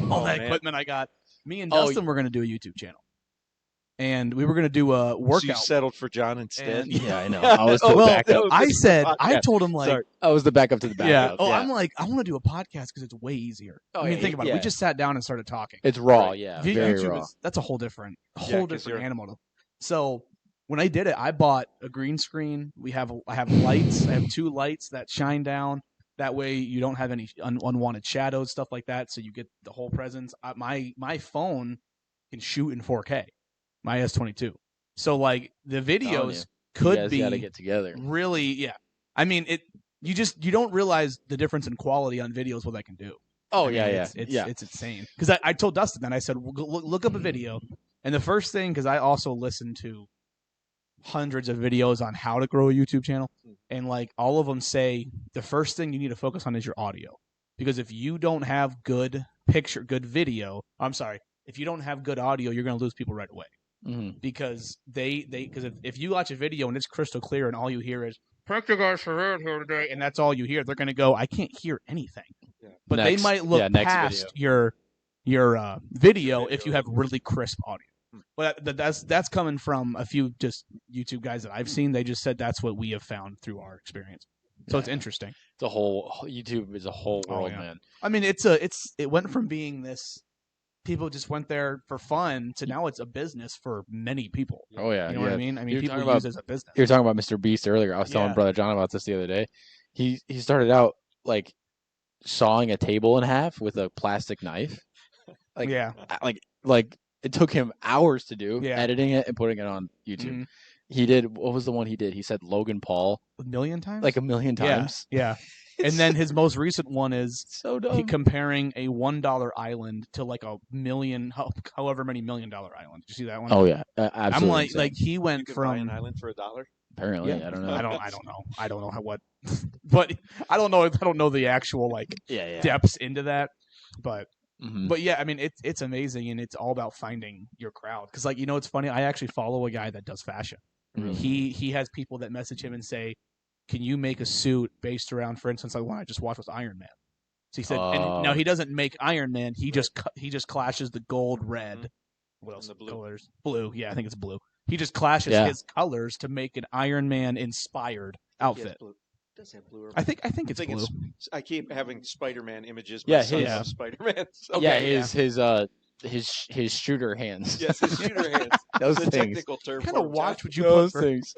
S1: All that equipment I got. Me and Dustin were going to do a YouTube channel. And we were going to do a workout.
S3: So you settled for John instead?
S2: Yeah, I know. I was the backup.
S1: I told him like...
S2: Sorry. I was the backup to the backup.
S1: Yeah. Oh, yeah. I'm like, I want to do a podcast because it's way easier. I mean, think about it. We just sat down and started talking.
S2: It's raw, yeah. Very
S1: YouTube
S2: raw.
S1: That's a whole different animal. So when I did it, I bought a green screen. I have lights. I have 2 lights that shine down. That way you don't have any unwanted shadows, stuff like that. So you get the whole presence. My phone can shoot in 4K. My S22. So like the videos could
S2: you guys gotta get together.
S1: really, yeah. I mean, you don't realize the difference in quality on videos what that can do.
S2: Oh,
S1: I mean,
S2: yeah.
S1: It's insane. Because I told Dustin then, I said, look up a video. And the first thing, because I also listen to hundreds of videos on how to grow a YouTube channel. And like all of them say the first thing you need to focus on is your audio. Because if you don't have good if you don't have good audio, you're going to lose people right away.
S2: Mm-hmm.
S1: Because if you watch a video and it's crystal clear and all you hear is "Picture guys for here today," and that's all you hear, they're going to go, I can't hear anything. Yeah. But they might look past your video if you have really crisp audio. But that's coming from a few just YouTube guys that I've seen. They just said that's what we have found through our experience. So it's interesting.
S2: YouTube is a whole world, man.
S1: I mean, it went from being this. People just went there for fun to now it's a business for many people.
S2: Oh, yeah.
S1: You know what I mean? I mean, people use it as a business.
S2: You were talking about Mr. Beast earlier. I was telling Brother John about this the other day. He started out, like, sawing a table in half with a plastic knife. Like, like it took him hours to do, editing it and putting it on YouTube. Mm-hmm. He did, what was the one he did? He said Logan Paul.
S1: 1 million times?
S2: Like 1 million times.
S1: Yeah. And then his most recent one is
S2: so dumb.
S1: He comparing a $1 island to like a million, however many $1 million island. Did you see that one?
S2: Oh yeah, absolutely.
S1: I'm like he went from
S3: buy an island for $1.
S2: Apparently, I don't know.
S1: I don't know how what, but I don't know the actual like depths into that, but. Mm-hmm. But yeah, I mean it's amazing, and it's all about finding your crowd. Because like it's funny, I actually follow a guy that does fashion. Mm-hmm. He has people that message him and say, "Can you make a suit based around, for instance, like one I just watched was Iron Man?" So he said, and now he doesn't make Iron Man. He just clashes the gold, red. What else?
S3: And the blue.
S1: Colors. Blue. Yeah, I think it's blue. He just clashes his colors to make an Iron Man inspired outfit.
S3: Does have blue?
S1: I think it's blue.
S3: I keep having Spider-Man images.
S2: Spider-Man. So. Yeah, his shooter hands.
S3: Yes, his shooter hands.
S2: Those
S3: things.
S2: Technical
S3: term.
S1: Kind of watch what you
S2: those
S1: put
S2: things.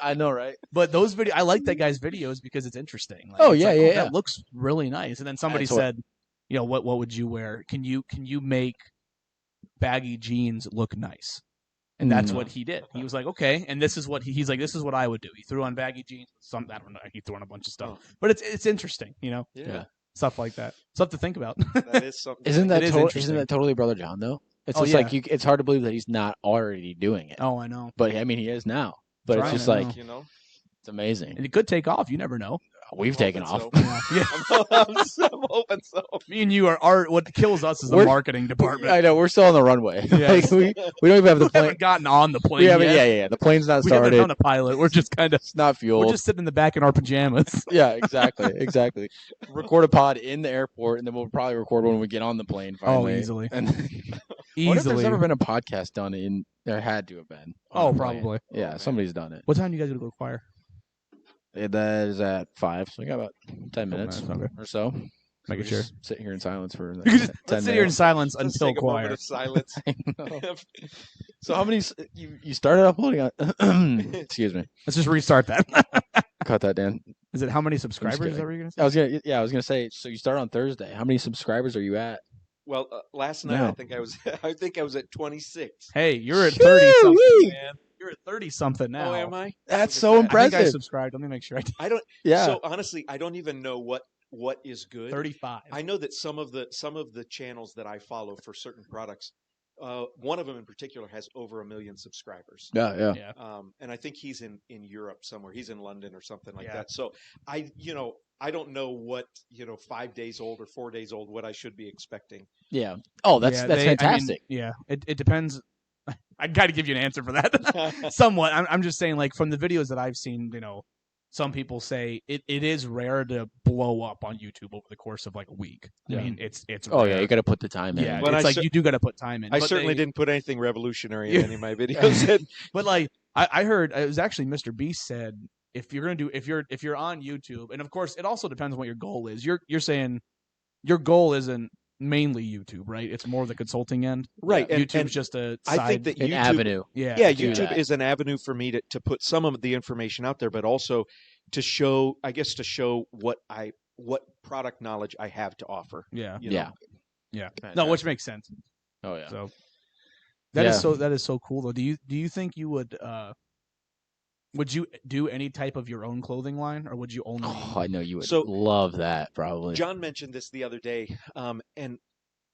S2: I know, right?
S1: But those I like that guy's videos because it's interesting. Like, that looks really nice. And then somebody said, what would you wear? Can you make baggy jeans look nice? And that's what he did. He was like, okay, and this is what he's like. This is what I would do. He threw on baggy jeans. I don't know. He threw on a bunch of stuff, but it's interesting,
S3: Yeah.
S1: Stuff like that. Stuff to think about.
S3: That is something.
S2: Isn't that totally Brother John though? It's just like it's hard to believe that he's not already doing it.
S1: Oh, I know.
S2: But I mean, he is now. But it's just like it's amazing.
S1: And it could take off. You never know.
S2: We've taken off.
S3: So. Yeah. I'm hoping so.
S1: Me and you are what kills us is the marketing department.
S2: I know we're still on the runway. Like, we don't even have the plane.
S1: We haven't gotten on the plane. Yet.
S2: The plane's not started.
S1: We haven't done a pilot. We're just kind of
S2: not fueled.
S1: We're just sitting in the back in our pajamas.
S2: Yeah, exactly. Record a pod in the airport, and then we'll probably record when we get on the plane. Finally.
S1: Oh, easily.
S2: And what if there's ever been a podcast done in? There had to have been.
S1: Oh, probably.
S2: Yeah, somebody's done it.
S1: What time do you guys gonna go choir?
S2: That is at 5, so we got about 10 minutes or so.
S1: Making sure.
S2: Sit here in silence for 10
S1: minutes.
S2: Sit
S1: here in silence until
S3: take
S1: choir.
S3: A moment of silence.
S2: So how many? You started uploading on? Excuse me.
S1: Let's just restart that.
S2: Cut that, Dan.
S1: Is it how many subscribers? Is that what you're gonna say?
S2: I was gonna say. So you start on Thursday. How many subscribers are you at?
S3: Well, last night I think I was at 26.
S1: Hey, you're at 30 something, man. You're at 30 something now.
S3: Oh, am I?
S2: That's so impressive.
S1: I think I subscribed. Let me make sure
S3: I don't. Yeah. So honestly, I don't even know what is good.
S1: 35.
S3: I know that some of the channels that I follow for certain products, one of them in particular has over 1 million subscribers.
S2: Yeah.
S3: And I think he's in Europe somewhere. He's in London or something like that. So I don't know what 5 days old or 4 days old what I should be expecting.
S2: Yeah. Oh, that's fantastic.
S1: I mean, it depends. I got to give you an answer for that. Somewhat. I'm just saying, like from the videos that I've seen, some people say it is rare to blow up on YouTube over the course of like a week. Yeah. I mean, it's
S2: oh
S1: rare.
S2: Yeah, you got to put the time in.
S1: Yeah, it's like you do got to put time in.
S3: I certainly didn't put anything revolutionary in any of my videos.
S1: But like I heard it was actually Mr. Beast said if you're on YouTube, and of course it also depends on what your goal is. You're saying your goal isn't mainly YouTube, right? It's more the consulting end.
S3: Right.
S1: Yeah.
S3: And,
S1: YouTube's
S3: and
S1: just a
S3: I
S1: side.
S3: think that
S2: An
S3: YouTube,
S2: avenue.
S1: Yeah.
S3: yeah,
S2: do
S3: YouTube
S2: that.
S3: is an avenue for me to put some of the information out there, but also to show, I guess, to show what product knowledge I have to offer.
S1: Yeah.
S3: You know?
S2: Yeah.
S1: Yeah. No,
S2: Fantastic.
S1: which makes sense.
S2: Oh yeah.
S1: So
S2: Yeah.
S1: that is so cool though. Do you think you would you do any type of your own clothing line, or would you only?
S2: Oh, I know you would
S3: So-
S2: love that probably.
S3: John mentioned this the other day, and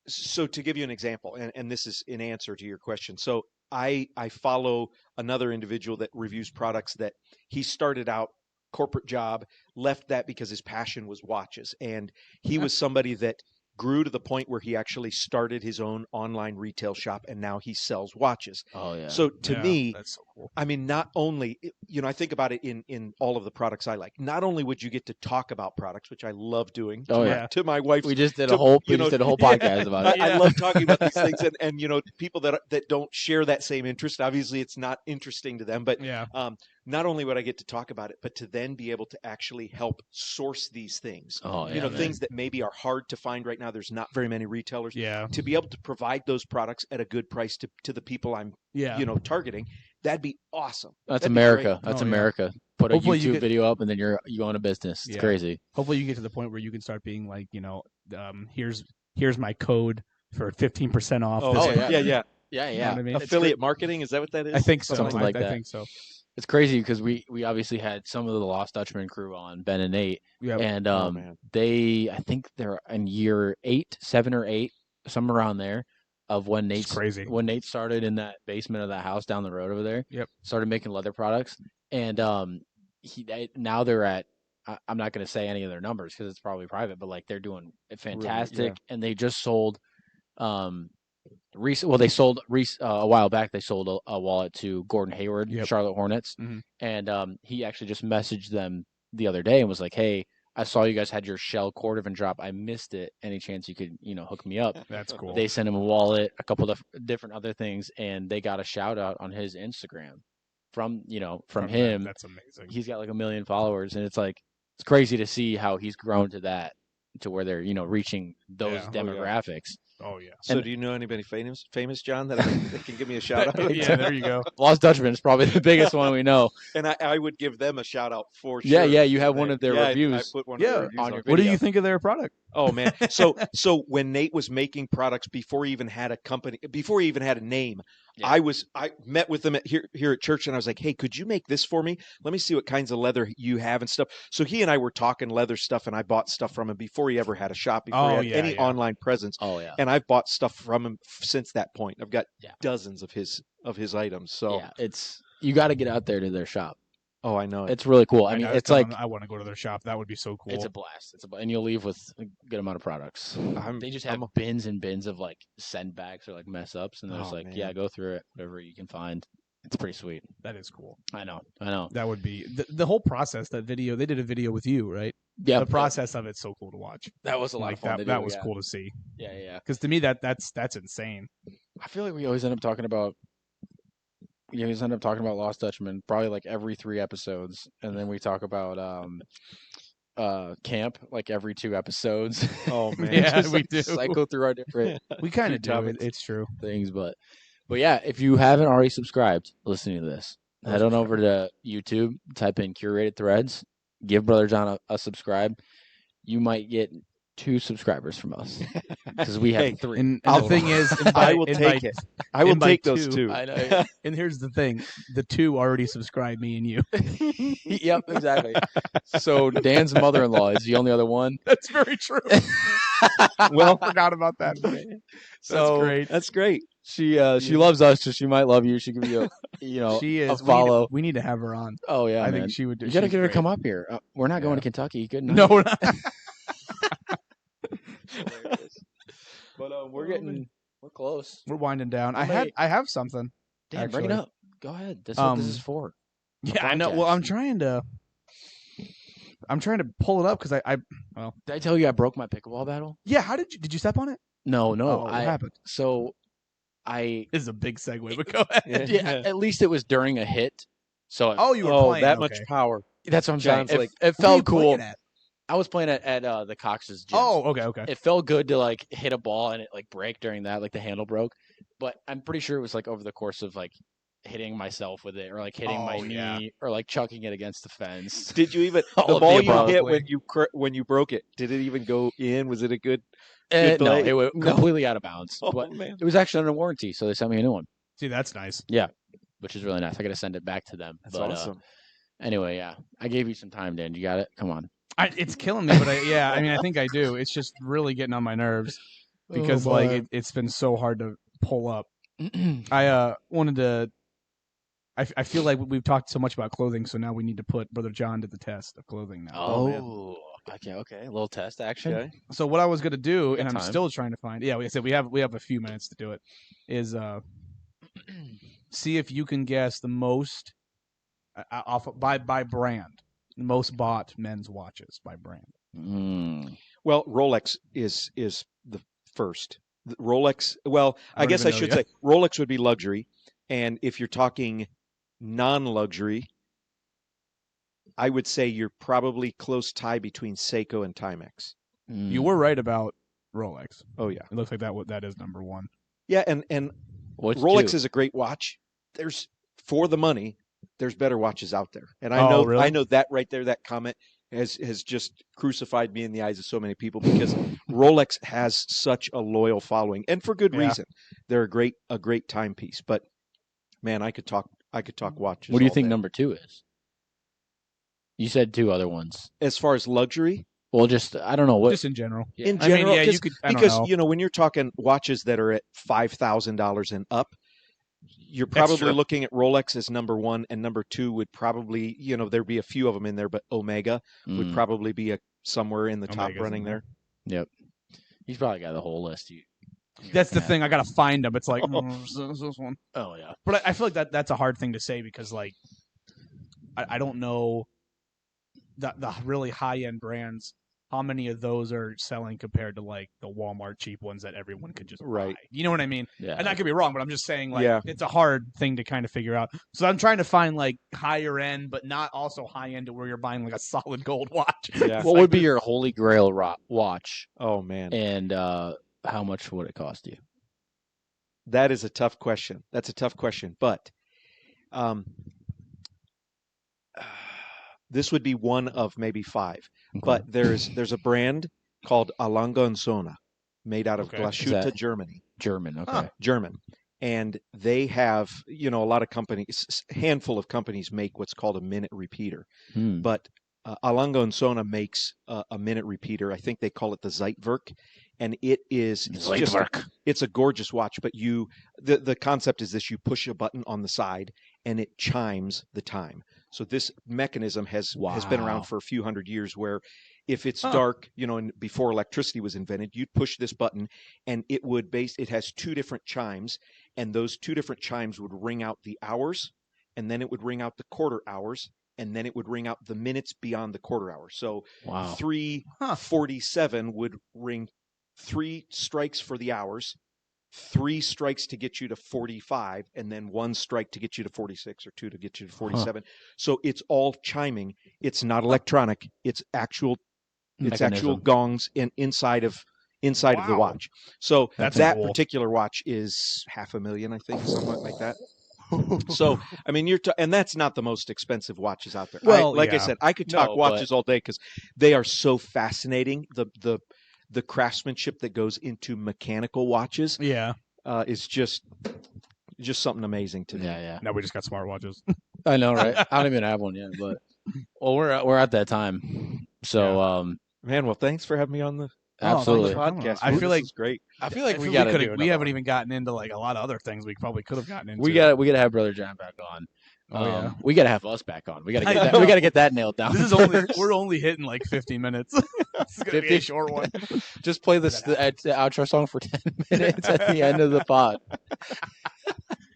S3: so to give you an example, and this is in answer to your question. So I follow another individual that reviews products that he started out corporate job, left that because his passion was watches, and he was somebody that grew to the point where he actually started his own online retail shop, and now he sells watches.
S2: Oh yeah.
S3: So to
S1: Yeah,
S3: me,
S1: that's so cool.
S3: I mean, not only, I think about it in all of the products I like. Not only would you get to talk about products, which I love doing
S2: Oh,
S1: yeah.
S3: to my wife.
S2: we just did
S3: to-
S2: a whole
S3: you know,
S2: podcast about it.
S3: I love talking about these things, and people that don't share that same interest. Obviously, it's not interesting to them. But
S1: Yeah.
S3: not only would I get to talk about it, but to then be able to actually help source these things.
S2: Oh yeah. man.
S3: Things that maybe are hard to find right now. There's not very many retailers.
S1: Yeah.
S3: To be able to provide those products at a good price to the people I'm
S1: Yeah.
S3: targeting, that'd be awesome.
S2: That's
S3: That'd be
S2: America.
S3: great.
S2: That's
S1: Oh, yeah.
S2: America. Put a
S1: Hopefully you
S2: YouTube
S1: get-
S2: video up and then you own a business. It's
S1: Yeah.
S2: crazy.
S1: Hopefully you get to the point where you can start being like, here's my code for 15% off.
S3: Oh,
S1: this
S2: yeah.
S1: month.
S3: yeah.
S1: You
S2: Yeah,
S1: know
S2: yeah.
S1: what I mean?
S3: Affiliate marketing, is that what that is?
S1: I think so.
S2: Something like
S1: I
S2: that.
S1: think so.
S2: It's crazy because we obviously had some of the Lost Dutchman crew on, Ben and Nate,
S1: Yeah.
S2: and
S3: Oh, man.
S2: I think they're in year 7 or 8, somewhere around there, of when
S1: It's crazy.
S2: Nate started in that basement of that house down the road over there.
S1: Yep.
S2: Started making leather products, and now they're at. I'm not going to say any of their numbers because it's probably private, but like they're doing fantastic, and they just sold. They sold a while back. They sold a wallet to Gordon Hayward,
S1: Yep.
S2: Charlotte Hornets,
S1: Mhm.
S2: and he actually just messaged them the other day and was like, "Hey, I saw you guys had your Shell Cordovan drop. I missed it. Any chance you could hook me up?"
S1: That's cool.
S2: They sent him a wallet, a couple of different other things, and they got a shout out on his Instagram from him.
S1: That's amazing.
S2: He's got like 1 million followers, and it's crazy to see how he's grown to where they're reaching those
S1: Yeah. Oh, yeah.
S2: demographics.
S1: Oh yeah.
S3: So
S2: And-
S3: do you know anybody famous, John, that can give me a shout out?
S1: Yeah, there you go.
S2: Lost Dutchman is probably the biggest one we know.
S3: And I would give them a shout out for sure.
S2: Yeah, you have one of their
S3: Yeah,
S2: reviews.
S3: I put one
S1: Yeah,
S3: of their reviews
S2: on your
S1: What do
S2: video.
S1: you think of their product?
S3: Oh man. So when Nate was making products before he even had a company, before he even had a name,
S2: Yeah.
S3: I met with him here at church, and I was like, "Hey, could you make this for me? Let me see what kinds of leather you have and stuff." So he and I were talking leather stuff, and I bought stuff from him before he ever had a shop, before he
S1: Oh,
S3: had
S1: yeah,
S3: any
S1: yeah.
S3: online presence.
S2: Oh yeah.
S3: And I've bought stuff from him since that point. I've got
S2: Yeah.
S3: dozens of his items. So
S2: Yeah, you got to get out there to their shop.
S3: oh, I know it.
S2: It's really cool. I mean,
S1: gotta
S2: it's
S1: tell
S2: like
S1: them I want to go to their shop. That would be so cool.
S2: it's a blast. And you'll leave with a good amount of products. They just have bins and bins of like send backs or like mess ups, and they're just
S3: Oh,
S2: like,
S3: man.
S2: yeah, go through it, whatever you can find. It's pretty sweet.
S1: That is cool.
S2: I know.
S1: That would be the whole process. That video, they did a video with you, right?
S2: Yeah,
S1: The process of it's so cool to watch.
S2: that was a lot
S1: Like
S2: of fun.
S1: that.
S2: to
S1: That
S2: do,
S1: was
S2: yeah.
S1: cool to see.
S2: Yeah.
S1: Because to me, that's insane.
S2: I feel like we always end up talking about. You always end up talking about Lost Dutchman probably like every 3 episodes, and then we talk about camp like every 2 episodes.
S3: Oh man.
S1: Yeah,
S2: Just,
S1: we
S2: like,
S1: do.
S2: cycle through our different
S1: We kind of
S3: Two
S1: do.
S3: topics.
S1: It's true.
S2: things, but yeah, if you haven't already subscribed, listening to this, head on over to YouTube, type in curated threads, give Brother John a subscribe. You might get 2 subscribers from us because we have
S3: Hey,
S2: 3.
S1: And
S3: I'll-
S1: the thing is,
S3: I will take it. I will
S1: and by
S3: take those
S1: 2,
S3: two.
S2: I know.
S1: And here's the thing: the 2 already subscribed, me and you.
S2: Yep, exactly. So Dan's mother-in-law is the only other one.
S1: That's very true.
S3: Well,
S1: I forgot about that.
S2: So
S1: That's great.
S3: that's great.
S2: She loves us, so she might love you. She give you
S1: She
S2: a
S1: is.
S2: follow.
S1: We need to have her on.
S2: Oh yeah,
S1: I
S2: man.
S1: think she would do.
S2: You gotta
S1: she's
S2: get her to
S1: great.
S2: come up here. We're not going
S1: Yeah.
S2: to Kentucky. Good night.
S1: No, we're not.
S2: But we're close.
S1: We're winding down.
S2: Somebody-
S1: I have something.
S2: Dan, bring it
S1: Actually.
S2: up. Go ahead. That's what this
S1: Um,
S2: is for.
S1: Yeah, I know. Well, I'm trying to pull it up because I
S2: Did I tell you I broke my pickleball battle?
S1: yeah. How did you step on it?
S2: No.
S1: Oh, what happened?
S2: So I
S1: This is a big segue, but go ahead.
S2: yeah, at least it was during a hit. So
S1: Oh, you were
S3: Oh,
S1: playing.
S3: that
S1: okay.
S3: much power.
S2: that's what I'm
S3: John's
S2: saying.
S3: like,
S2: It
S1: Who are you
S2: felt cool.
S1: playing at?
S2: I was playing at the Cox's gym.
S1: Oh, okay.
S2: It felt good to like hit a ball and it like break during that, like the handle broke. But I'm pretty sure it was like over the course of like hitting myself with it, or like hitting my knee, or like chucking it against the fence.
S3: Did you even
S2: All
S3: the
S2: of
S3: ball
S2: the
S3: you
S2: above.
S3: hit when you broke it? Did it even go in? Was it a good?
S2: No,
S3: play?
S2: it went
S3: No.
S2: completely out of bounds.
S3: Oh
S2: But
S3: man,
S2: it was actually under warranty, so they sent me a new one.
S1: See, that's nice.
S2: Yeah, which is really nice. I got to send it back to them.
S3: that's
S2: but,
S3: awesome.
S2: Anyway, yeah, I gave you some time, Dan. You got it? Come on.
S1: It's killing me, but I mean, I think I do. It's just really getting on my nerves because it's been so hard to pull up. I wanted to. I feel like we've talked so much about clothing, so now we need to put Brother John to the test of clothing now.
S2: Oh, okay. A little test action.
S3: Okay.
S1: So what I was gonna do, and I'm
S2: time.
S1: still trying to find. Yeah, like I said, we have a few minutes to do it. Is see if you can guess the most off by brand, the most bought men's watches by brand.
S3: Well, Rolex is the first. Rolex. Well, I guess I should say Rolex would be luxury, and if you're talking non-luxury, I would say you're probably close tie between Seiko and Timex.
S1: You were right about Rolex.
S3: Oh yeah,
S1: it looks like that is number one.
S3: Yeah, and Rolex is a great watch. There's for the money, there's better watches out there, and I know that right there. That comment has just crucified me in the eyes of so many people because Rolex has such a loyal following, and for good reason. They're a great timepiece. But man, I could talk watches.
S2: What do you think number 2 is? You said 2 other ones.
S3: As far as luxury?
S2: Well, just I don't know what.
S1: Just in general.
S3: Yeah. In general,
S1: you could,
S3: because when you're talking watches that are at $5,000 and up, you're probably looking at Rolex as number 1, and number 2 would probably, there'd be a few of them in there, but Omega would probably be somewhere in the top running there.
S2: Yep. He's probably got the whole list.
S1: That's the thing. I got to find them. It's like this one.
S2: Oh yeah.
S1: But I feel like that's a hard thing to say because like I don't know the really high end brands. How many of those are selling compared to like the Walmart cheap ones that everyone could just buy? You know what I mean?
S2: Yeah.
S1: And I could be wrong, but I'm just saying like it's a hard thing to kind of figure out. So I'm trying to find like higher end, but not also high end to where you're buying like a solid gold watch.
S3: Yeah.
S2: What would be your holy grail watch?
S3: Oh man.
S2: And how much would it cost you?
S3: That is a tough question. That's a tough question, but this would be one of maybe 5. Okay. But there's a brand called Alangonzona, made out of Glashütte, Germany.
S2: German, okay.
S3: German. And they have, a lot of companies, handful of companies make what's called a minute repeater. But Alangonzona makes a minute repeater. I think they call it the Zeitwerk. And it's a gorgeous watch, but the concept is this: you push a button on the side and it chimes the time. So this mechanism has been around for a few hundred years, where if it's dark, and before electricity was invented, you'd push this button and it has 2 different chimes, and those 2 different chimes would ring out the hours, and then it would ring out the quarter hours, and then it would ring out the minutes beyond the quarter hour. So 3:47 would ring 3 strikes for the hours, 3 strikes to get you to 45, and then 1 strike to get you to 46, or 2 to get you to 47. So it's all chiming. It's not electronic. It's actual gongs inside of the watch. So that particular watch is $500,000, I think, something like that. So, I mean, and that's not the most expensive watches out there.
S1: Well,
S3: I said, I could talk watches all day because they are so fascinating. The craftsmanship that goes into mechanical watches, is just something amazing to me.
S2: Yeah.
S1: Now we just got smartwatches.
S2: I know, right? I don't even have one yet, but we're at that time. So,
S3: man, well, thanks for having me on the
S2: absolutely
S3: podcast.
S1: I feel like
S3: this is great.
S2: I feel like we
S1: haven't even gotten into like a lot of other things we probably could have gotten into.
S2: We gotta have Brother John back on. We gotta have us back on. We gotta get that nailed down.
S1: This is we're only hitting like 50 minutes. This is gonna be a short one.
S2: Just play the outro song for 10 minutes at the end of the pod.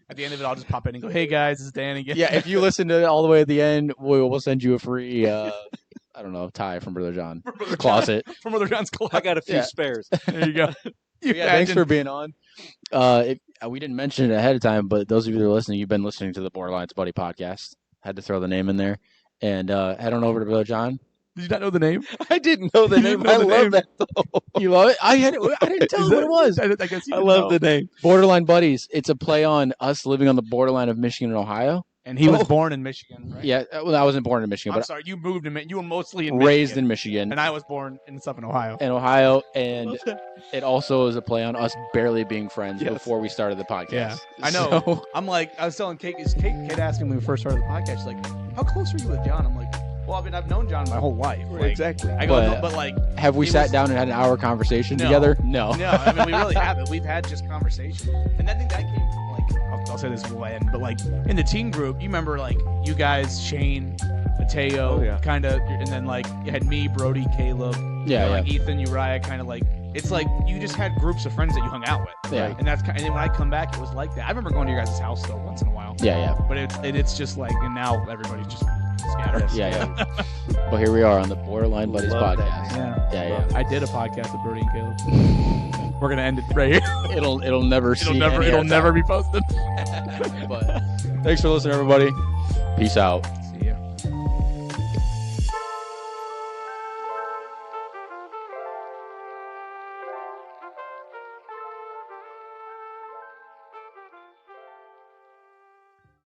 S1: At the end of it, I'll just pop in and go, "Hey guys, this is Dan again."
S2: Yeah, if you listen to it all the way at the end, we'll send you a free I don't know, tie from Brother John. Closet.
S1: From Brother John's closet.
S3: I got a few spares.
S1: There you go.
S2: Thanks for being on. We didn't mention it ahead of time, but those of you that are listening, you've been listening to the Borderlines Buddy podcast. Had to throw the name in there. And head on over to Brother John.
S1: Did you not know the name?
S3: I didn't know the
S1: You
S3: name.
S1: didn't know
S3: I
S1: the
S3: love
S1: name.
S3: that though.
S2: You love it? I didn't tell you what it was.
S1: I guess you
S3: I
S1: didn't
S3: love
S1: know.
S3: the name.
S2: Borderline Buddies. It's a play on us living on the borderline of Michigan and Ohio.
S1: And he was
S3: Oh.
S1: born in Michigan, right?
S2: Yeah, well, I wasn't born in Michigan,
S1: I'm
S2: but
S1: sorry, you moved to you were mostly in
S2: raised
S1: Michigan,
S2: in Michigan
S1: and I was born in stuff in Ohio.
S2: and it also is a play on us barely being friends
S3: Yes.
S2: before we started the podcast.
S1: Yeah, I know.
S2: So,
S1: I'm like, I was telling Kate asked me when we first started the podcast, she's like, how close are you with John? I'm like, well, I mean, I've known John my whole life. Like,
S3: Exactly.
S1: I go,
S2: But-
S1: no, but like,
S2: have we
S1: He
S2: sat
S1: was-
S2: down and had an hour conversation
S1: No.
S2: together? No.
S1: no, I mean, we really haven't. We've had just conversation, and I think that came from like, I'll say this when, but like in the teen group, you remember like you guys, Shane, Mateo,
S3: Oh, yeah.
S1: kind of, and then like you had me, Brody, Caleb,
S2: Yeah,
S1: like Ethan, Uriah, kind of like. It's like you just had groups of friends that you hung out with,
S2: Yeah.
S1: right? And that's and then when I come back, it was like that. I remember going to your guys' house though once in a while,
S2: yeah.
S1: but it's just like, and now everybody's just scattered.
S2: Yeah. But here we are on the Borderline Buddies
S3: Love that
S2: podcast.
S3: name.
S1: Yeah.
S2: Yeah.
S1: I did a podcast with Brody and Caleb. We're gonna end it right here.
S2: It'll never see any
S1: It'll
S2: airtime.
S1: never be posted.
S2: But thanks for listening, everybody. Peace out.